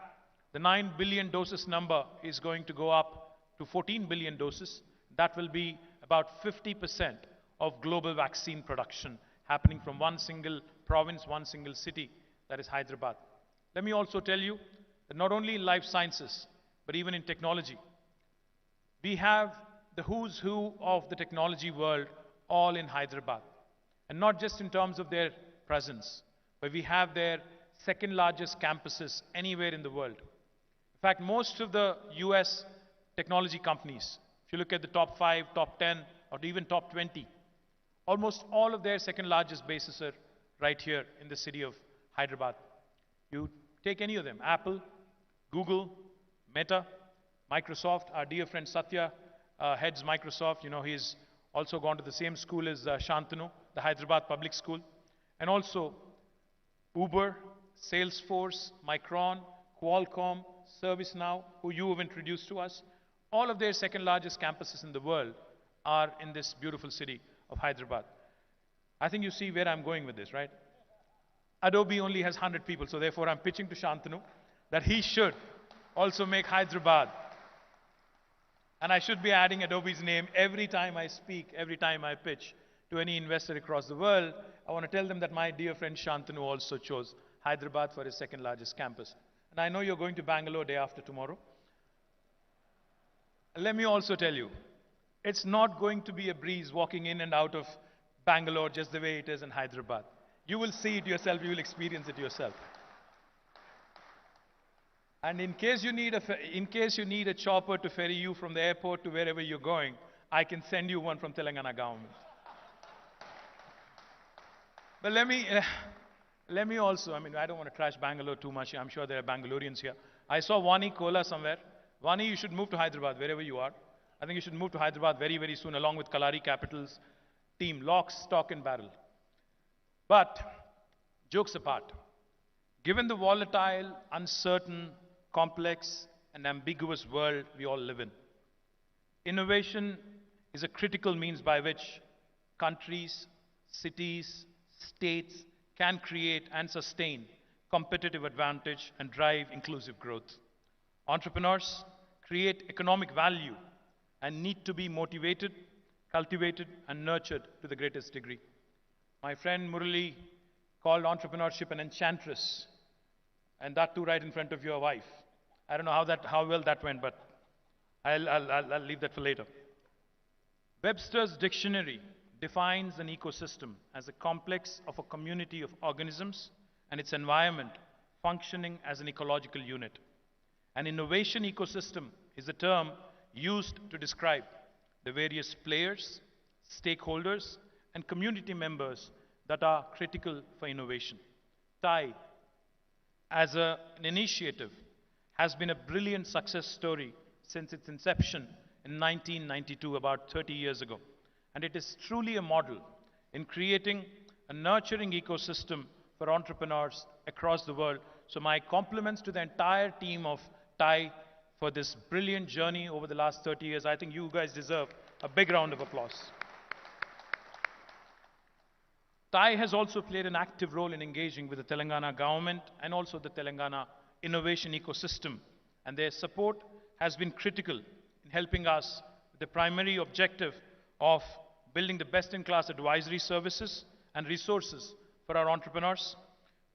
the 9 billion doses number is going to go up to 14 billion doses. That will be about 50% of global vaccine production happening from one single province, one single city, that is Hyderabad. Let me also tell you that not only in life sciences, but even in technology, we have the who's who of the technology world all in Hyderabad. And not just in terms of their presence, but we have their second largest campuses anywhere in the world. In fact, most of the US technology companies, if you look at the top 5, top 10, or even top 20, almost all of their second largest bases are right here in the city of Hyderabad. You take any of them, Apple, Google, Meta, Microsoft. Our dear friend Satya heads Microsoft. He's also gone to the same school as Shantanu, the Hyderabad public school. And also Uber, Salesforce, Micron, Qualcomm, ServiceNow, who you have introduced to us. All of their second largest campuses in the world are in this beautiful city of Hyderabad. I think you see where I'm going with this, right? Adobe only has 100 people, so therefore I'm pitching to Shantanu that he should also make Hyderabad. And I should be adding Adobe's name every time I speak, every time I pitch to any investor across the world. I want to tell them that my dear friend Shantanu also chose Hyderabad for his second largest campus. And I know you're going to Bangalore day after tomorrow. Let me also tell you, it's not going to be a breeze walking in and out of Bangalore just the way it is in Hyderabad. You will see it yourself, you will experience it yourself. And in case you need a chopper to ferry you from the airport to wherever you're going, I can send you one from Telangana government. But let me also, I don't want to trash Bangalore too much. I'm sure there are Bangaloreans here. I saw Vani Kola somewhere. Vani, you should move to Hyderabad, wherever you are. I think you should move to Hyderabad very, very soon, along with Kalari Capital's team, lock, stock, and barrel. But, jokes apart, given the volatile, uncertain, complex, and ambiguous world we all live in. Innovation is a critical means by which countries, cities, states can create and sustain competitive advantage and drive inclusive growth. Entrepreneurs create economic value and need to be motivated, cultivated, and nurtured to the greatest degree. My friend Murali called entrepreneurship an enchantress, and that too right in front of your wife. I don't know how well that went, but I'll leave that for later. Webster's dictionary defines an ecosystem as a complex of a community of organisms and its environment functioning as an ecological unit. An innovation ecosystem is a term used to describe the various players, stakeholders, and community members that are critical for innovation. TiE, as an initiative, has been a brilliant success story since its inception in 1992, about 30 years ago. And it is truly a model in creating a nurturing ecosystem for entrepreneurs across the world. So my compliments to the entire team of TiE for this brilliant journey over the last 30 years. I think you guys deserve a big round of applause. TiE has also played an active role in engaging with the Telangana government and also the Telangana innovation ecosystem. And their support has been critical in helping us with the primary objective of building the best-in-class advisory services and resources for our entrepreneurs,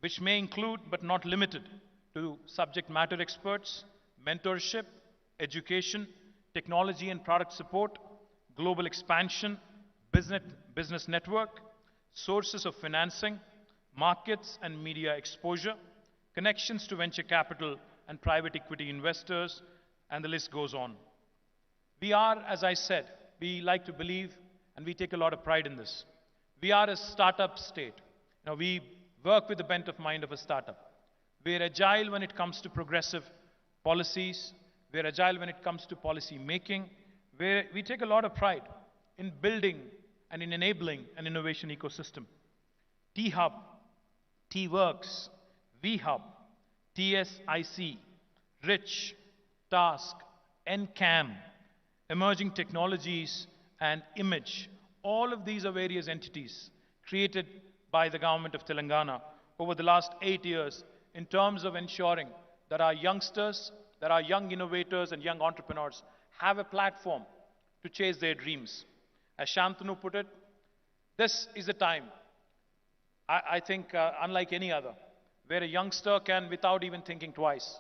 which may include but not limited to subject matter experts, mentorship, education, technology and product support, global expansion, business network, sources of financing, markets and media exposure, connections to venture capital and private equity investors, and the list goes on. We are, as I said, we like to believe and we take a lot of pride in this. We are a startup state. We work with the bent of mind of a startup. We're agile when it comes to progressive policies. We're agile when it comes to policy making. We take a lot of pride in building and in enabling an innovation ecosystem. T-Hub, T-Works, V-Hub, TSIC, Rich, Task, NCAM, Emerging Technologies, and Image. All of these are various entities created by the government of Telangana over the last 8 years in terms of ensuring that our youngsters, that our young innovators and young entrepreneurs have a platform to chase their dreams. As Shantanu put it, this is a time, I think, unlike any other, where a youngster can, without even thinking twice,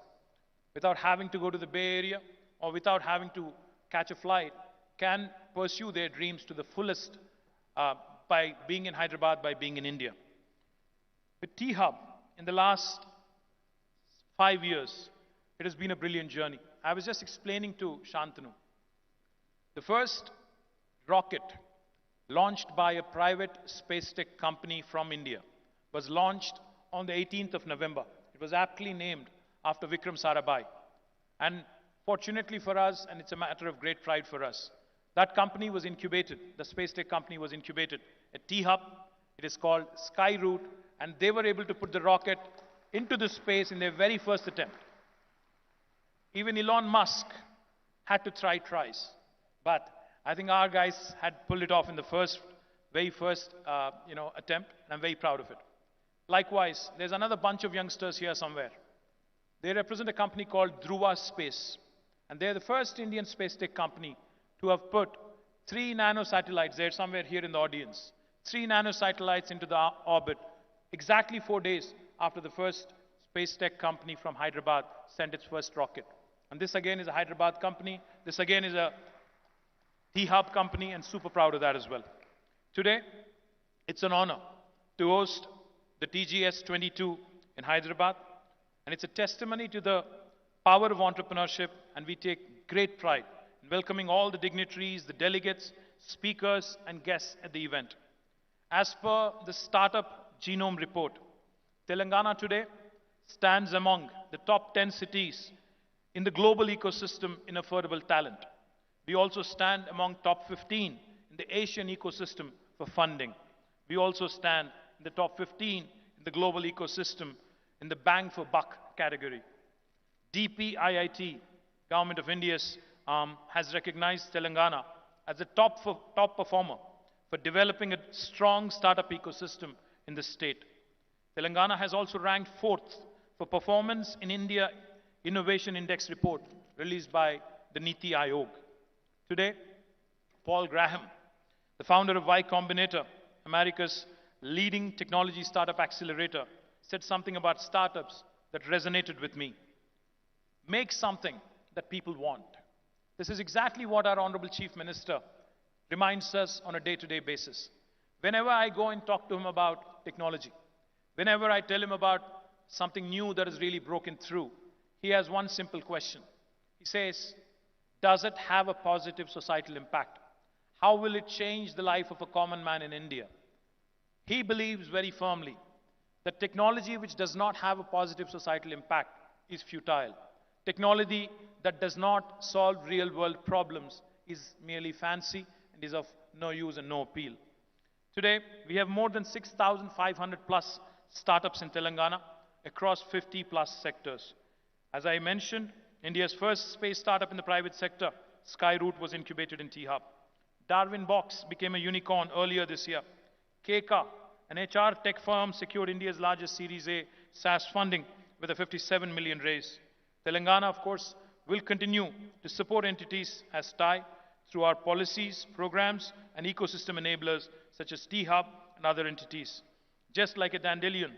without having to go to the Bay Area or without having to catch a flight, can pursue their dreams to the fullest by being in Hyderabad, by being in India. With T-Hub, in the last 5 years, it has been a brilliant journey. I was just explaining to Shantanu. The first rocket launched by a private space tech company from India was launched on the 18th of November. It was aptly named after Vikram Sarabhai. And fortunately for us, and it's a matter of great pride for us, that company was incubated, the space tech company was incubated at T-Hub. It is called Skyroot, and they were able to put the rocket into the space in their very first attempt. Even Elon Musk had to try twice, but I think our guys had pulled it off in the very first attempt, and I'm very proud of it. Likewise, there's another bunch of youngsters here somewhere. They represent a company called Dhruva Space, and they're the first Indian space tech company to have put 3 nanosatellites, they're somewhere here in the audience, 3 nanosatellites into the orbit, exactly 4 days after the first space tech company from Hyderabad sent its first rocket. And this again is a Hyderabad company, this again is a T-Hub company, and super proud of that as well. Today, it's an honor to host the TGS 22 in Hyderabad, and it's a testimony to the power of entrepreneurship, and we take great pride in welcoming all the dignitaries, the delegates, speakers, and guests at the event. As per the Startup Genome Report, Telangana today stands among the top 10 cities in the global ecosystem in affordable talent. We also stand among top 15 in the Asian ecosystem for funding. We also stand in the top 15 in the global ecosystem in the bang for buck category. DPIIT Government of India has recognized Telangana as a top performer for developing a strong startup ecosystem in the state. Telangana has also ranked 4th for performance in India Innovation Index report released by the NITI Aayog. Today, Paul Graham, the founder of Y Combinator, America's leading technology startup accelerator, said something about startups that resonated with me. Make something that people want. This is exactly what our Honorable Chief Minister reminds us on a day-to-day basis. Whenever I go and talk to him about technology, whenever I tell him about something new that has really broken through, he has one simple question. He says, does it have a positive societal impact? How will it change the life of a common man in India? He believes very firmly that technology which does not have a positive societal impact is futile. Technology that does not solve real-world problems is merely fancy and is of no use and no appeal. Today, we have more than 6,500 plus startups in Telangana across 50 plus sectors. As I mentioned, India's first space startup in the private sector, Skyroot, was incubated in TiE. Darwin Box became a unicorn earlier this year. KK, an HR tech firm, secured India's largest Series A SaaS funding with a 57 million raise. Telangana, of course, will continue to support entities as TiE through our policies, programs, and ecosystem enablers such as T-Hub and other entities. Just like a dandelion,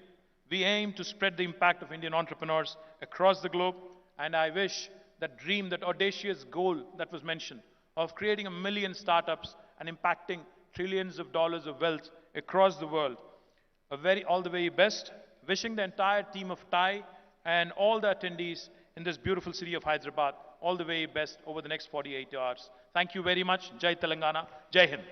we aim to spread the impact of Indian entrepreneurs across the globe, and I wish that dream, that audacious goal that was mentioned of creating 1 million startups and impacting trillions of dollars of wealth across the world. All the very best. Wishing the entire team of TiE and all the attendees in this beautiful city of Hyderabad all the very best over the next 48 hours. Thank you very much. Jai Telangana. Jai Hind.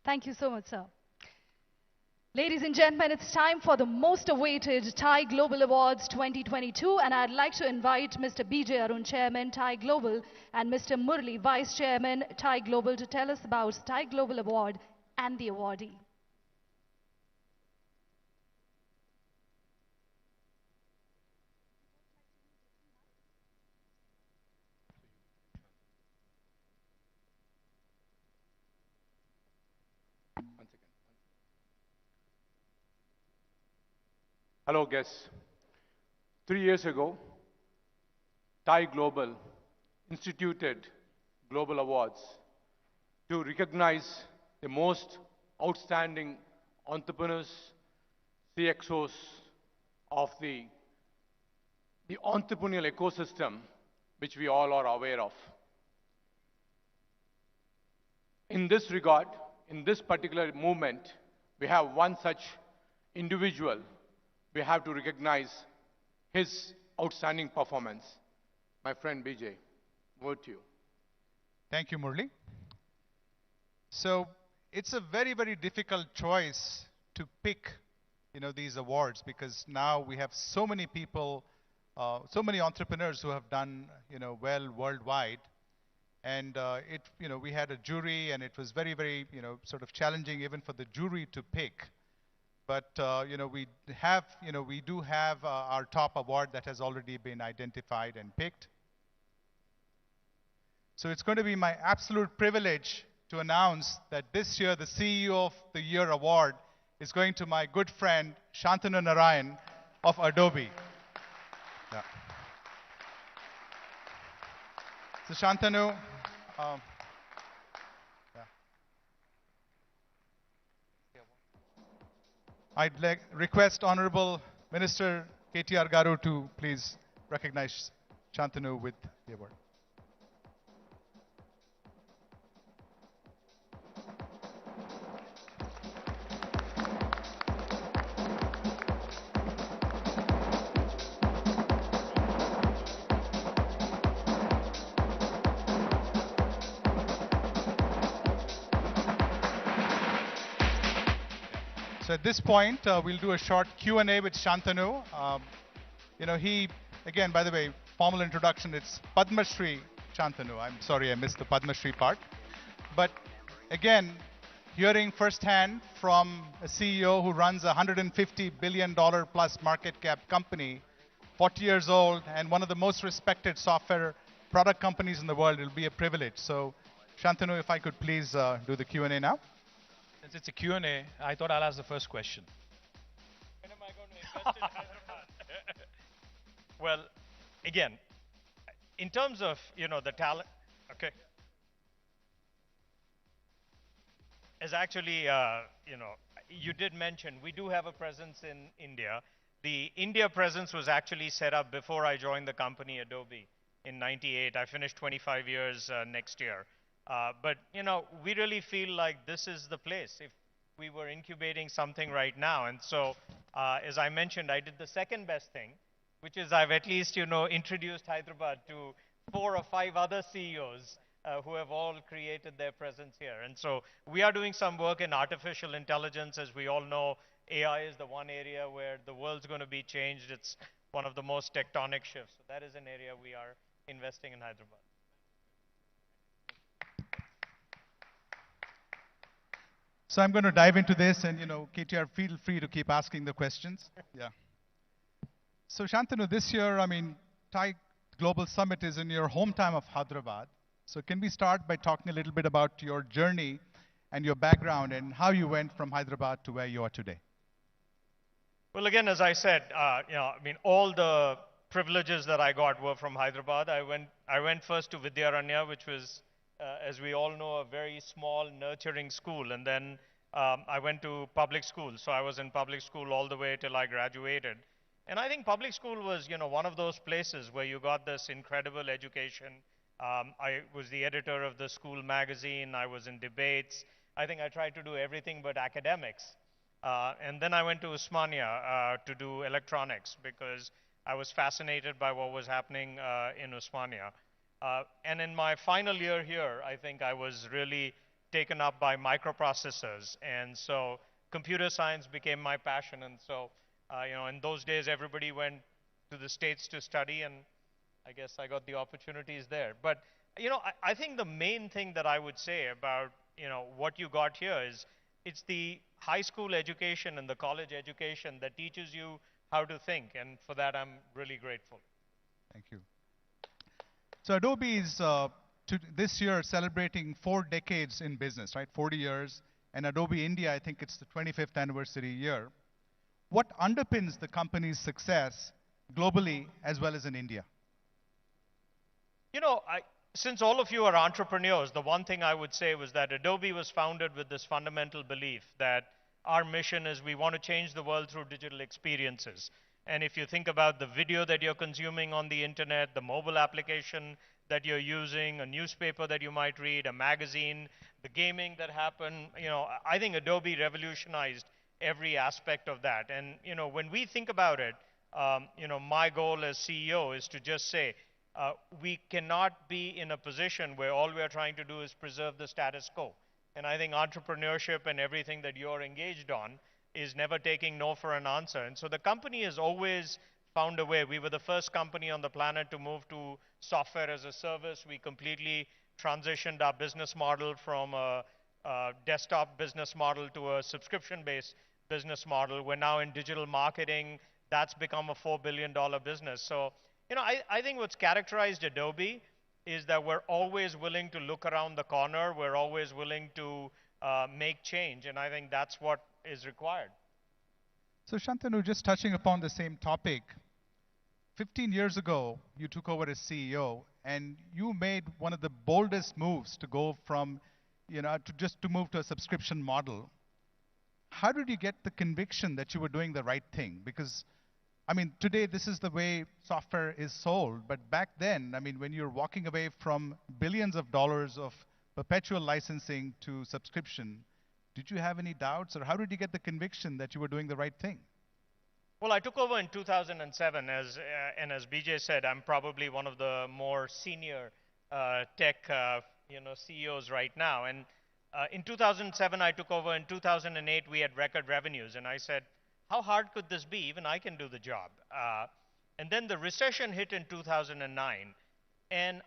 Thank you so much, sir. Ladies and gentlemen, it's time for the most awaited TiE Global Awards 2022, and I'd like to invite Mr. B.J. Arun, Chairman, TiE Global, and Mr. Murli, Vice Chairman, TiE Global, to tell us about TiE Global Award and the awardee. Hello, guests. 3 years ago, TiE Global instituted Global Awards to recognize the most outstanding entrepreneurs, CXOs of the entrepreneurial ecosystem, which we all are aware of. In this regard, in this particular movement, we have one such individual. We have to recognize his outstanding performance. My friend BJ, over to you. Thank you, Murli. So it's a very, very difficult choice to pick, these awards, because now we have so many people, so many entrepreneurs who have done, well worldwide. And we had a jury, and it was very, very, sort of challenging even for the jury to pick. But we do have our top award that has already been identified and picked. So it's going to be my absolute privilege to announce that this year the CEO of the Year award is going to my good friend Shantanu Narayan of Adobe. Yeah. So Shantanu, I'd request Honorable Minister KTR Garu to please recognize Shantanu with the award. So at this point, we'll do a short Q&A with Shantanu. He, again, by the way, formal introduction, it's Padma Shri Shantanu. I'm sorry I missed the Padma Shri part. But again, hearing firsthand from a CEO who runs a $150 billion plus market cap company, 40 years old, and one of the most respected software product companies in the world. It'll be a privilege. So, Shantanu, if I could please do the Q&A now. Since it's a Q&A, I thought I'll ask the first question. When am I going to invest in Hyderabad? Well, again, in terms of, the talent, okay. As actually, you did mention, we do have a presence in India. The India presence was actually set up before I joined the company, Adobe, in '98. I finished 25 years next year. But, we really feel like this is the place if we were incubating something right now. And so, as I mentioned, I did the second best thing, which is I've at least, introduced Hyderabad to 4 or 5 other CEOs who have all created their presence here. And so we are doing some work in artificial intelligence. As we all know, AI is the one area where the world's going to be changed. It's one of the most tectonic shifts. So that is an area we are investing in Hyderabad. So I'm going to dive into this, and KTR, feel free to keep asking the questions. Yeah. So Shantanu, this year, TiE Global Summit is in your hometown of Hyderabad. So can we start by talking a little bit about your journey and your background and how you went from Hyderabad to where you are today? Well, again, as I said, all the privileges that I got were from Hyderabad. I went first to Vidyaranya, which was, as we all know, a very small, nurturing school. And then I went to public school. So I was in public school all the way till I graduated. And I think public school was, one of those places where you got this incredible education. I was the editor of the school magazine. I was in debates. I think I tried to do everything but academics. And then I went to Usmania to do electronics because I was fascinated by what was happening in Usmania. And in my final year here, I think I was really taken up by microprocessors. And so computer science became my passion. And so, in those days, everybody went to the States to study, and I guess I got the opportunities there. But, I think the main thing that I would say about, what you got here is it's the high school education and the college education that teaches you how to think. And for that, I'm really grateful. Thank you. So Adobe is this year celebrating 4 decades in business, right? 40 years. And Adobe India, I think it's the 25th anniversary year. What underpins the company's success globally as well as in India? Since all of you are entrepreneurs, the one thing I would say was that Adobe was founded with this fundamental belief that our mission is we want to change the world through digital experiences. And if you think about the video that you're consuming on the internet, the mobile application that you're using, a newspaper that you might read, a magazine, the gaming that happened, I think Adobe revolutionized every aspect of that. And, when we think about it, my goal as CEO is to just say, we cannot be in a position where all we are trying to do is preserve the status quo. And I think entrepreneurship and everything that you're engaged on is never taking no for an answer. And so the company has always found a way. We were the first company on the planet to move to software as a service. We completely transitioned our business model from a desktop business model to a subscription-based business model. We're now in digital marketing. That's become a $4 billion business. So, I think what's characterized Adobe is that we're always willing to look around the corner. We're always willing to make change. And I think that's what is required. So Shantanu, just touching upon the same topic, 15 years ago, you took over as CEO, and you made one of the boldest moves to go from, to move to a subscription model. How did you get the conviction that you were doing the right thing? Because today this is the way software is sold, but back then, when you're walking away from billions of dollars of perpetual licensing to subscription, did you have any doubts, or how did you get the conviction that you were doing the right thing? Well, I took over in 2007, and as BJ said, I'm probably one of the more senior tech CEOs right now. And in 2007, I took over. In 2008, we had record revenues, and I said, how hard could this be? Even I can do the job. And then the recession hit in 2009. And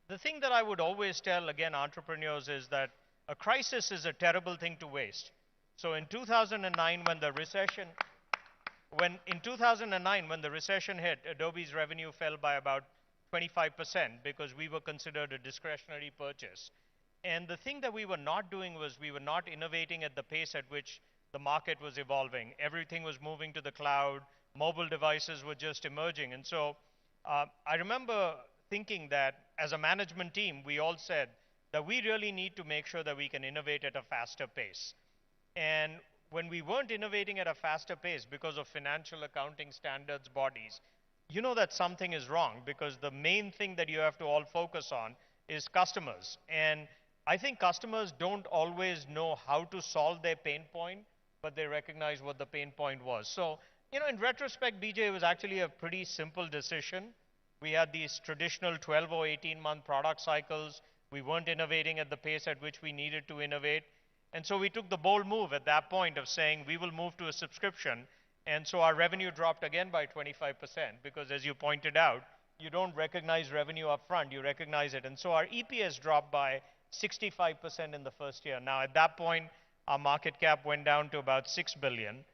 the thing that I would always tell, again, entrepreneurs is that a crisis is a terrible thing to waste. So in 2009, when the recession, in 2009, when the recession hit, Adobe's revenue fell by about 25% because we were considered a discretionary purchase. And the thing that we were not doing was we were not innovating at the pace at which the market was evolving. Everything was moving to the cloud. Mobile devices were just emerging. And so I remember thinking that as a management team, we all said that we really need to make sure that we can innovate at a faster pace. And when we weren't innovating at a faster pace because of financial accounting standards bodies, you know that something is wrong, because the main thing that you have to all focus on is customers. And I think customers don't always know how to solve their pain point, but they recognize what the pain point was. So, in retrospect, BJ, it was actually a pretty simple decision. We had these traditional 12 or 18-month product cycles. We weren't innovating at the pace at which we needed to innovate. And so we took the bold move at that point of saying we will move to a subscription. And so our revenue dropped again by 25%, because as you pointed out, you don't recognize revenue up front, you recognize it. And so our EPS dropped by 65% in the first year. Now at that point, our market cap went down to about 6 billion.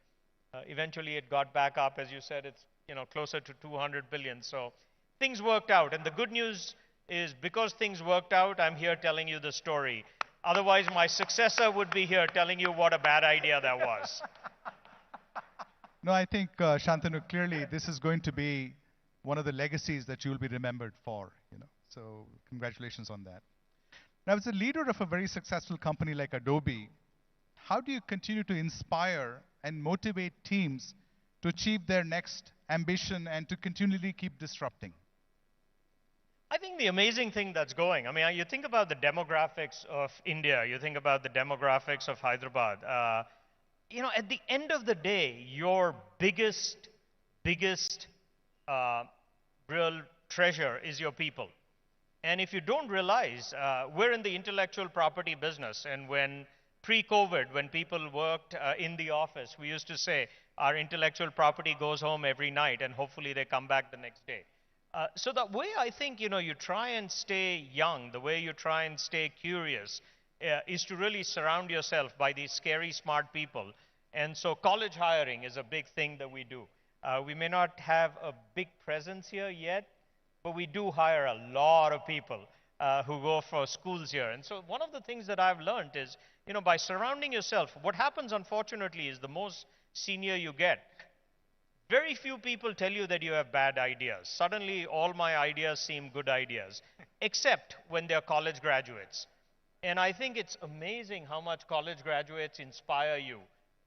Eventually it got back up. As you said, it's closer to 200 billion. So things worked out. And the good news is, because things worked out, I'm here telling you the story. Otherwise, my successor would be here telling you what a bad idea that was. No, I think, Shantanu, clearly this is going to be one of the legacies that you'll be remembered for. So congratulations on that. Now, as a leader of a very successful company like Adobe, how do you continue to inspire and motivate teams to achieve their next ambition and to continually keep disrupting? I think the amazing thing that's going, you think about the demographics of India, you think about the demographics of Hyderabad. At the end of the day, your biggest real treasure is your people. And if you don't realize, we're in the intellectual property business. And when pre-COVID, when people worked in the office, we used to say our intellectual property goes home every night and hopefully they come back the next day. So the way I think, you try and stay young, the way you try and stay curious, is to really surround yourself by these scary, smart people. And so college hiring is a big thing that we do. We may not have a big presence here yet, but we do hire a lot of people who go for schools here. And so one of the things that I've learned is, by surrounding yourself, what happens, unfortunately, is the most senior you get, very few people tell you that you have bad ideas. Suddenly, all my ideas seem good ideas, except when they're college graduates. And I think it's amazing how much college graduates inspire you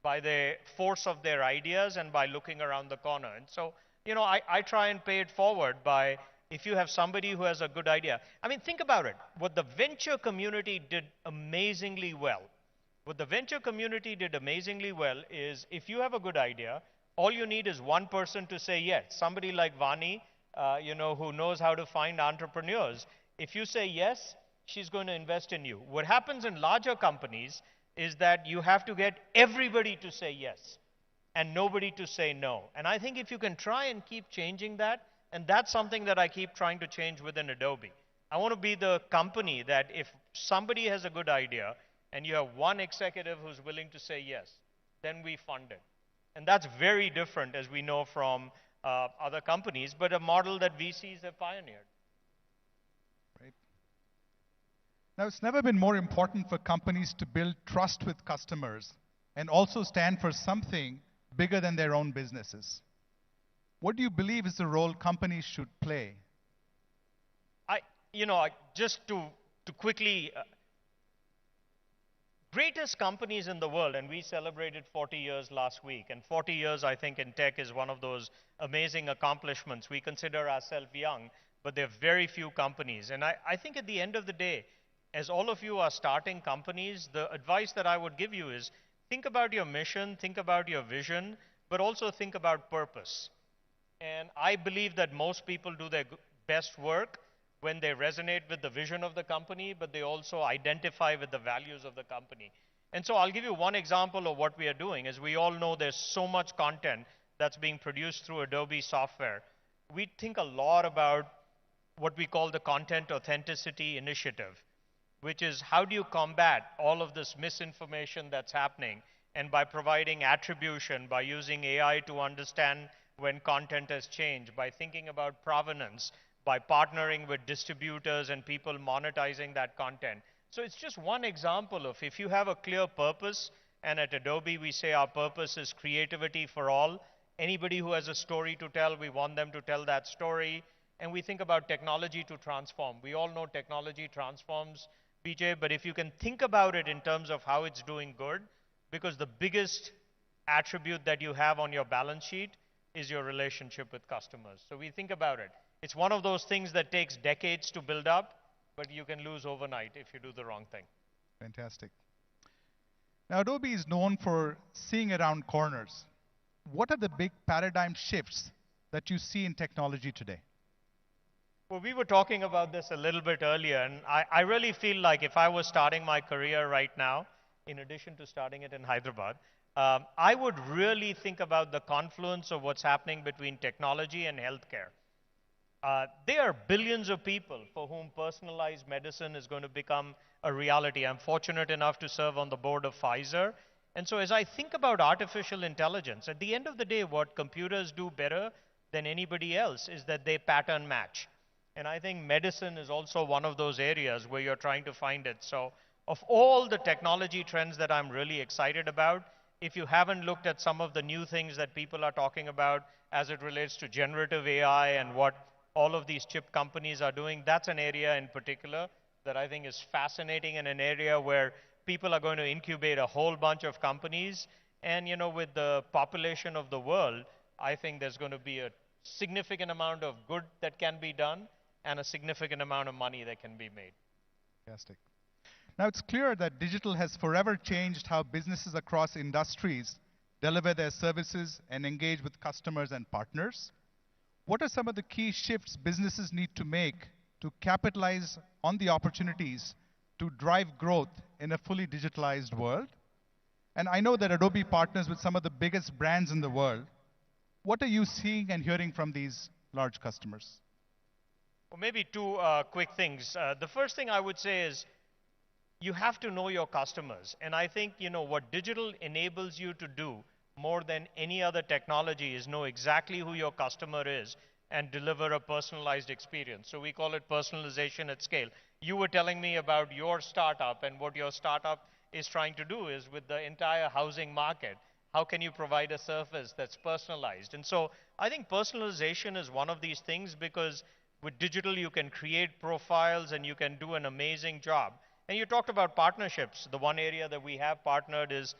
by the force of their ideas and by looking around the corner. And so, I try and pay it forward by, if you have somebody who has a good idea. Think about it. What the venture community did amazingly well, is if you have a good idea, all you need is one person to say yes. Somebody like Vani, who knows how to find entrepreneurs. If you say yes, she's going to invest in you. What happens in larger companies is that you have to get everybody to say yes and nobody to say no. And I think if you can try and keep changing that, and that's something that I keep trying to change within Adobe. I want to be the company that if somebody has a good idea and you have one executive who's willing to say yes, then we fund it. And that's very different, as we know, from other companies, but a model that VCs have pioneered. Right. Now, it's never been more important for companies to build trust with customers and also stand for something bigger than their own businesses. What do you believe is the role companies should play? Just to quickly, greatest companies in the world, and we celebrated 40 years last week, and 40 years, I think, in tech is one of those amazing accomplishments. We consider ourselves young, but there are very few companies. And I think at the end of the day, as all of you are starting companies, the advice that I would give you is think about your mission, think about your vision, but also think about purpose. And I believe that most people do their best work when they resonate with the vision of the company, but they also identify with the values of the company. And so I'll give you one example of what we are doing. As we all know, there's so much content that's being produced through Adobe software. We think a lot about what we call the Content Authenticity Initiative. which is how do you combat all of this misinformation that's happening, and by providing attribution, by using AI to understand when content has changed, by thinking about provenance, by partnering with distributors and people monetizing that content. So it's just one example of if you have a clear purpose, and at Adobe we say our purpose is creativity for all. Anybody who has a story to tell, we want them to tell that story. And we think about technology to transform. We all know technology transforms, BJ, but if you can think about it in terms of how it's doing good, because the biggest attribute that you have on your balance sheet is your relationship with customers. So we think about it. It's one of those things that takes decades to build up, but you can lose overnight if you do the wrong thing. Fantastic. Now, Adobe is known for seeing around corners. What are the big paradigm shifts that you see in technology today? Well, we were talking about this a little bit earlier, and I really feel like if I was starting my career right now, in addition to starting it in Hyderabad, I would really think about the confluence of what's happening between technology and healthcare. There are billions of people for whom personalized medicine is going to become a reality. I'm fortunate enough to serve on the board of Pfizer. And so as I think about artificial intelligence, at the end of the day, what computers do better than anybody else is that they pattern match. And I think medicine is also one of those areas where you're trying to find it. So of all the technology trends that I'm really excited about, if you haven't looked at some of the new things that people are talking about as it relates to generative AI and what all of these chip companies are doing, that's an area in particular that I think is fascinating, and an area where people are going to incubate a whole bunch of companies. And you know, with the population of the world, I think there's going to be a significant amount of good that can be done and a significant amount of money that can be made. Fantastic. Now, it's clear that digital has forever changed how businesses across industries deliver their services and engage with customers and partners. What are some of the key shifts businesses need to make to capitalize on the opportunities to drive growth in a fully digitalized world? And I know that Adobe partners with some of the biggest brands in the world. What are you seeing and hearing from these large customers? Well, maybe two quick things. The first thing I would say is you have to know your customers. And I think, you know, what digital enables you to do more than any other technology is know exactly who your customer is and deliver a personalized experience. So we call it personalization at scale. You were telling me about your startup, and what your startup is trying to do is with the entire housing market, how can you provide a service that's personalized? And so I think personalization is one of these things, because with digital you can create profiles and you can do an amazing job. And you talked about partnerships. The one area that we have partnered is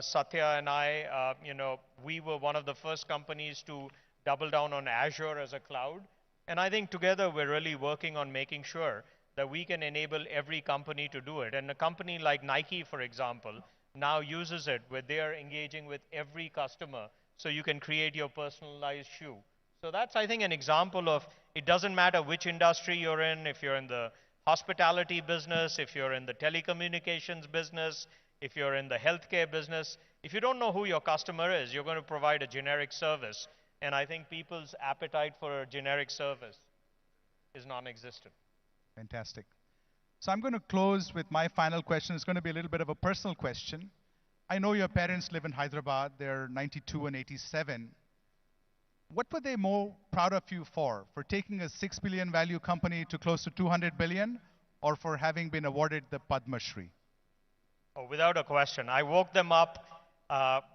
Satya and I, you know, we were one of the first companies to double down on Azure as a cloud. And I think together we're really working on making sure that we can enable every company to do it. And a company like Nike, for example, now uses it where they are engaging with every customer, so you can create your personalized shoe. So that's, I think, an example of it doesn't matter which industry you're in, if you're in the hospitality business, if you're in the telecommunications business, if you're in the healthcare business, if you don't know who your customer is, you're going to provide a generic service. And I think people's appetite for a generic service is non-existent. Fantastic. So I'm going to close with my final question. It's going to be a little bit of a personal question. I know your parents live in Hyderabad. They're 92 and 87. What were they more proud of you for taking a 6 billion value company to close to 200 billion, or for having been awarded the Padma Shri? Oh, without a question. I woke them up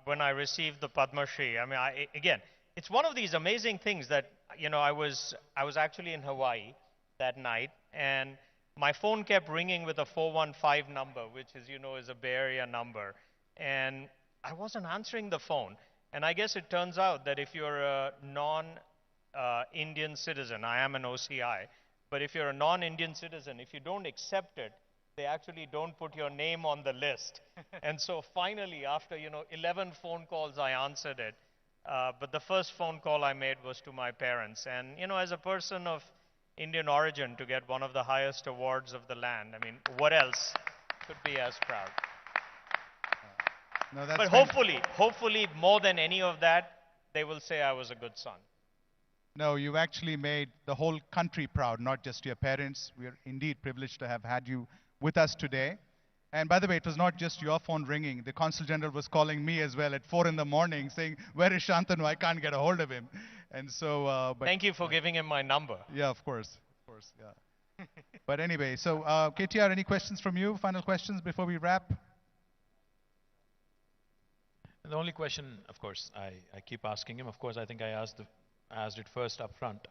when I received the Padma Shri. I mean, again, it's one of these amazing things that, you know, I was actually in Hawaii that night, and my phone kept ringing with a 415 number, which, as you know, is a Bay Area number. And I wasn't answering the phone. And I guess it turns out that if you're a non-Indian citizen, I am an OCI, but if you're a non-Indian citizen, if you don't accept it, they actually don't put your name on the list. And so finally, after, you know, 11 phone calls, I answered it. But the first phone call I made was to my parents. And, you know, as a person of Indian origin, to get one of the highest awards of the land, I mean, what else could be as proud? No, that's but hopefully, more than any of that, they will say I was a good son. No, you actually made the whole country proud, not just your parents. We are indeed privileged to have had you with us today. And by the way, it was not just your phone ringing. The Consul General was calling me as well at 4 in the morning saying, where is Shantanu? I can't get a hold of him. And so, Thank you for giving him my number. yeah, of course, yeah. But anyway, so KTR, any questions from you? Final questions before we wrap? The only question, of course, I keep asking him. Of course, I think I asked it first up front.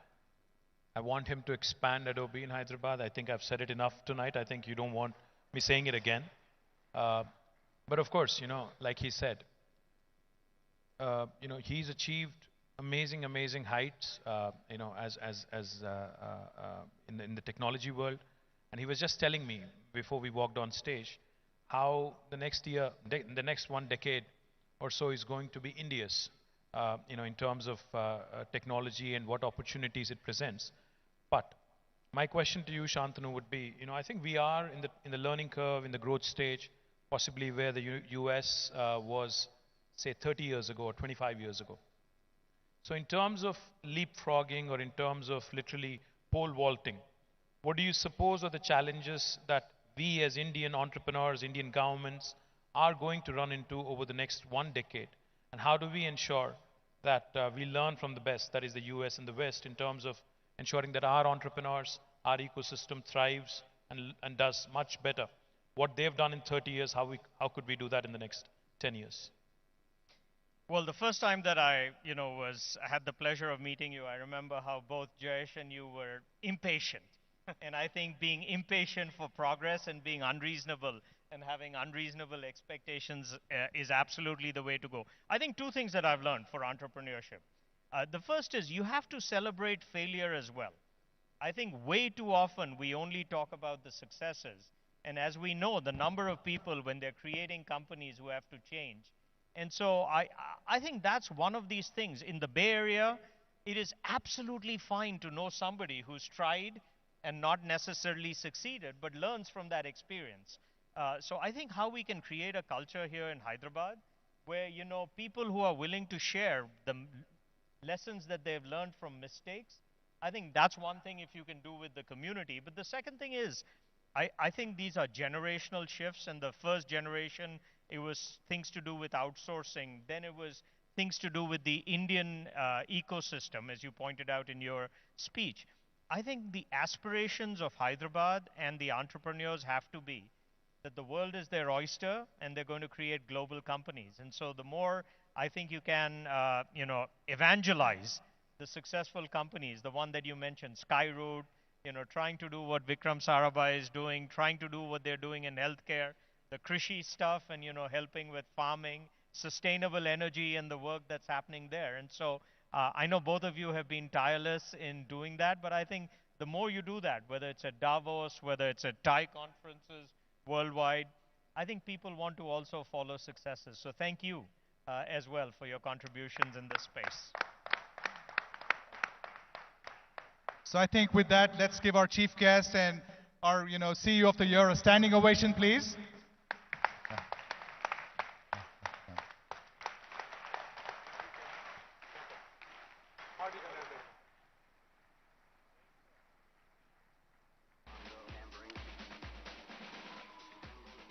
I want him to expand Adobe in Hyderabad. I think I've said it enough tonight. I think you don't want me saying it again. But of course, you know, like he said, you know, he's achieved amazing, amazing heights, you know, in the technology world. And he was just telling me before we walked on stage how the next year, the next 1 decade or so is going to be India's, you know, in terms of technology and what opportunities it presents. But my question to you, Shantanu, would be, you know, I think we are in the learning curve, in the growth stage, possibly where the US was, say, 30 years ago or 25 years ago. So in terms of leapfrogging or in terms of literally pole vaulting, what do you suppose are the challenges that we as Indian entrepreneurs, Indian governments are going to run into over the next 1 decade? And how do we ensure that we learn from the best, that is the US and the West, in terms of ensuring that our entrepreneurs, our ecosystem thrives and does much better? What they've done in 30 years, how could we do that in the next 10 years? Well, the first time that I had the pleasure of meeting you, I remember how both Jayesh and you were impatient. And I think being impatient for progress and being unreasonable and having unreasonable expectations is absolutely the way to go. I think 2 things that I've learned for entrepreneurship. The first is you have to celebrate failure as well. I think way too often we only talk about the successes. And as we know, the number of people when they're creating companies who have to change. And so I think that's one of these things. In the Bay Area, it is absolutely fine to know somebody who's tried and not necessarily succeeded, but learns from that experience. So I think how we can create a culture here in Hyderabad where, you know, people who are willing to share the lessons that they've learned from mistakes, I think that's one thing if you can do with the community. But the second thing is, I think these are generational shifts, and the first generation, it was things to do with outsourcing. Then it was things to do with the Indian ecosystem, as you pointed out in your speech. I think the aspirations of Hyderabad and the entrepreneurs have to be that the world is their oyster and they're going to create global companies. And so the more I think you can, evangelize the successful companies, the one that you mentioned, Skyroot, trying to do what Vikram Sarabhai is doing, trying to do what they're doing in healthcare, the Krishi stuff and, helping with farming, sustainable energy and the work that's happening there. And so I know both of you have been tireless in doing that, but I think the more you do that, whether it's at Davos, whether it's at TiE conferences worldwide, I think people want to also follow successes. So thank you as well for your contributions in this space. So I think with that, let's give our chief guest and our CEO of the Year a standing ovation, please.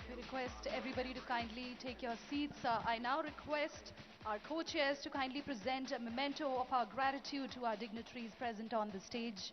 We request everybody to kindly take your seats. I now request our co-chairs to kindly present a memento of our gratitude to our dignitaries present on the stage.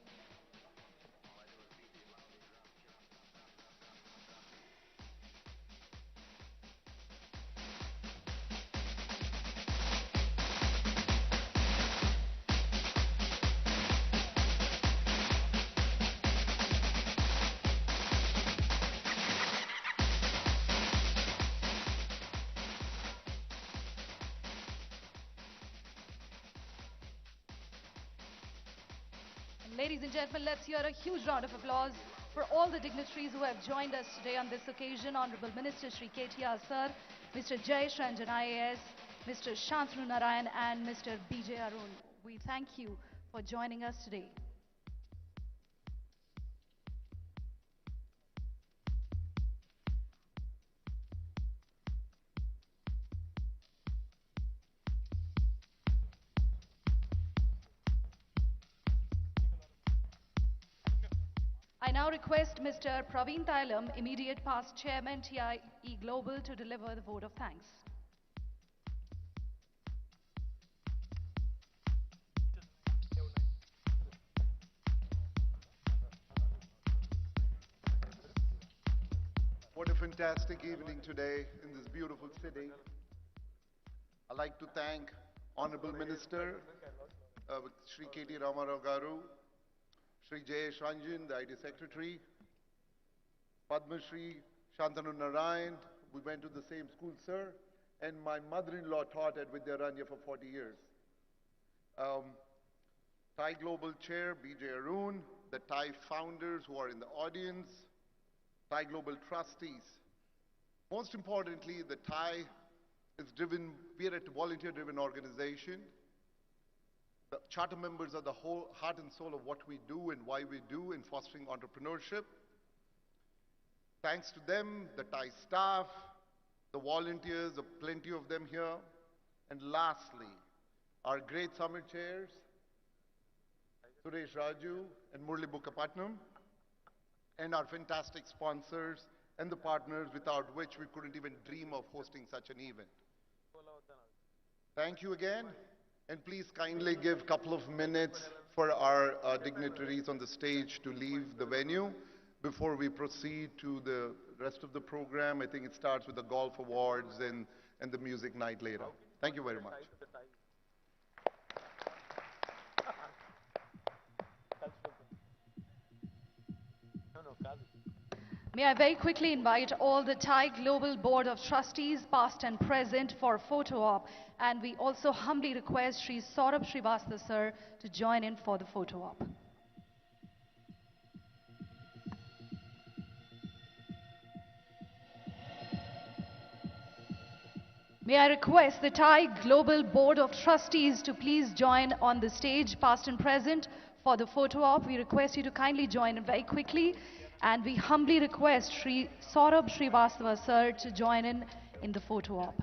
Ladies and gentlemen, let's hear a huge round of applause for all the dignitaries who have joined us today on this occasion. Honorable Minister Shri KTR Sir, Mr. Jayesh Ranjan IAS, Mr. Shantanu Narayan and Mr. BJ Arun. We thank you for joining us today. I now request Mr. Praveen Thailam, immediate past chairman TiE Global, to deliver the vote of thanks. What a fantastic evening today in this beautiful city. I'd like to thank Honorable Minister Shri KTR Garu, Shri Jayesh Ranjan, the IT Secretary, Padma Shri Shantanu Narayan, we went to the same school, sir, and my mother-in-law taught at Vidyaranya for 40 years. TiE Global Chair BJ Arun, the TiE founders who are in the audience, TiE Global Trustees. Most importantly, the TiE is driven, we are a volunteer-driven organization. The charter members are the whole heart and soul of what we do and why we do in fostering entrepreneurship. Thanks to them, the TiE staff, the volunteers, plenty of them here. And lastly, our great summit chairs, Suresh Raju and Murli Bukkapatnam, and our fantastic sponsors and the partners without which we couldn't even dream of hosting such an event. Thank you again, and please kindly give a couple of minutes for our dignitaries on the stage to leave the venue before we proceed to the rest of the program. I think it starts with the golf awards and the music night later. Thank you very much. May I very quickly invite all the TiE Global Board of Trustees, past and present, for a photo op. And we also humbly request Sri Saurabh Srivastava sir to join in for the photo op. May I request the TiE Global Board of Trustees to please join on the stage, past and present, for the photo op. We request you to kindly join in very quickly. And we humbly request Sri Saurabh Srivastava sir to join in the photo op.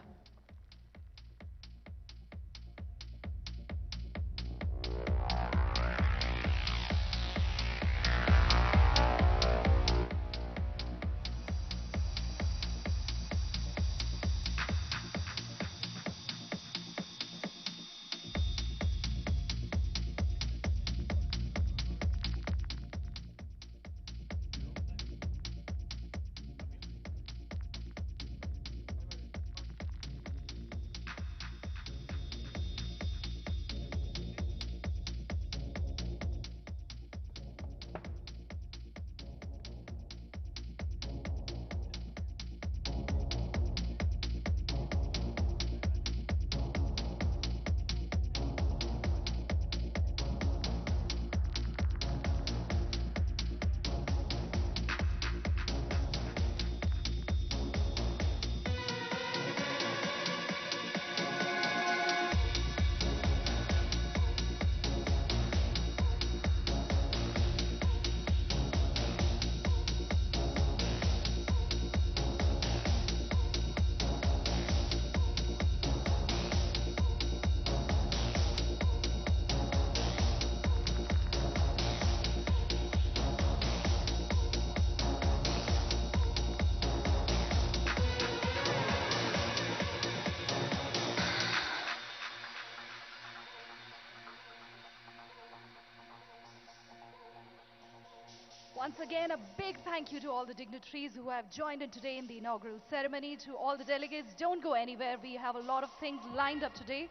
Once again, a big thank you to all the dignitaries who have joined in today in the inaugural ceremony. To all the delegates, don't go anywhere. We have a lot of things lined up today.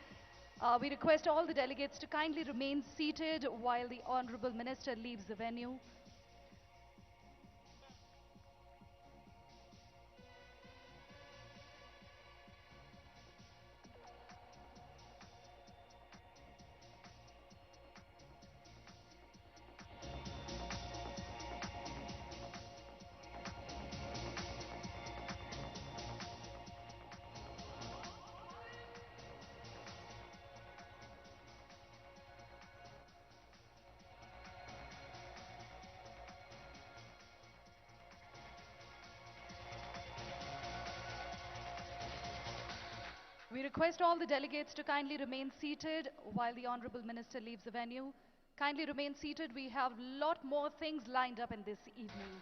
We request all the delegates to kindly remain seated while the Honorable Minister leaves the venue. We request all the delegates to kindly remain seated while the Honorable Minister leaves the venue. Kindly remain seated. We have a lot more things lined up in this evening.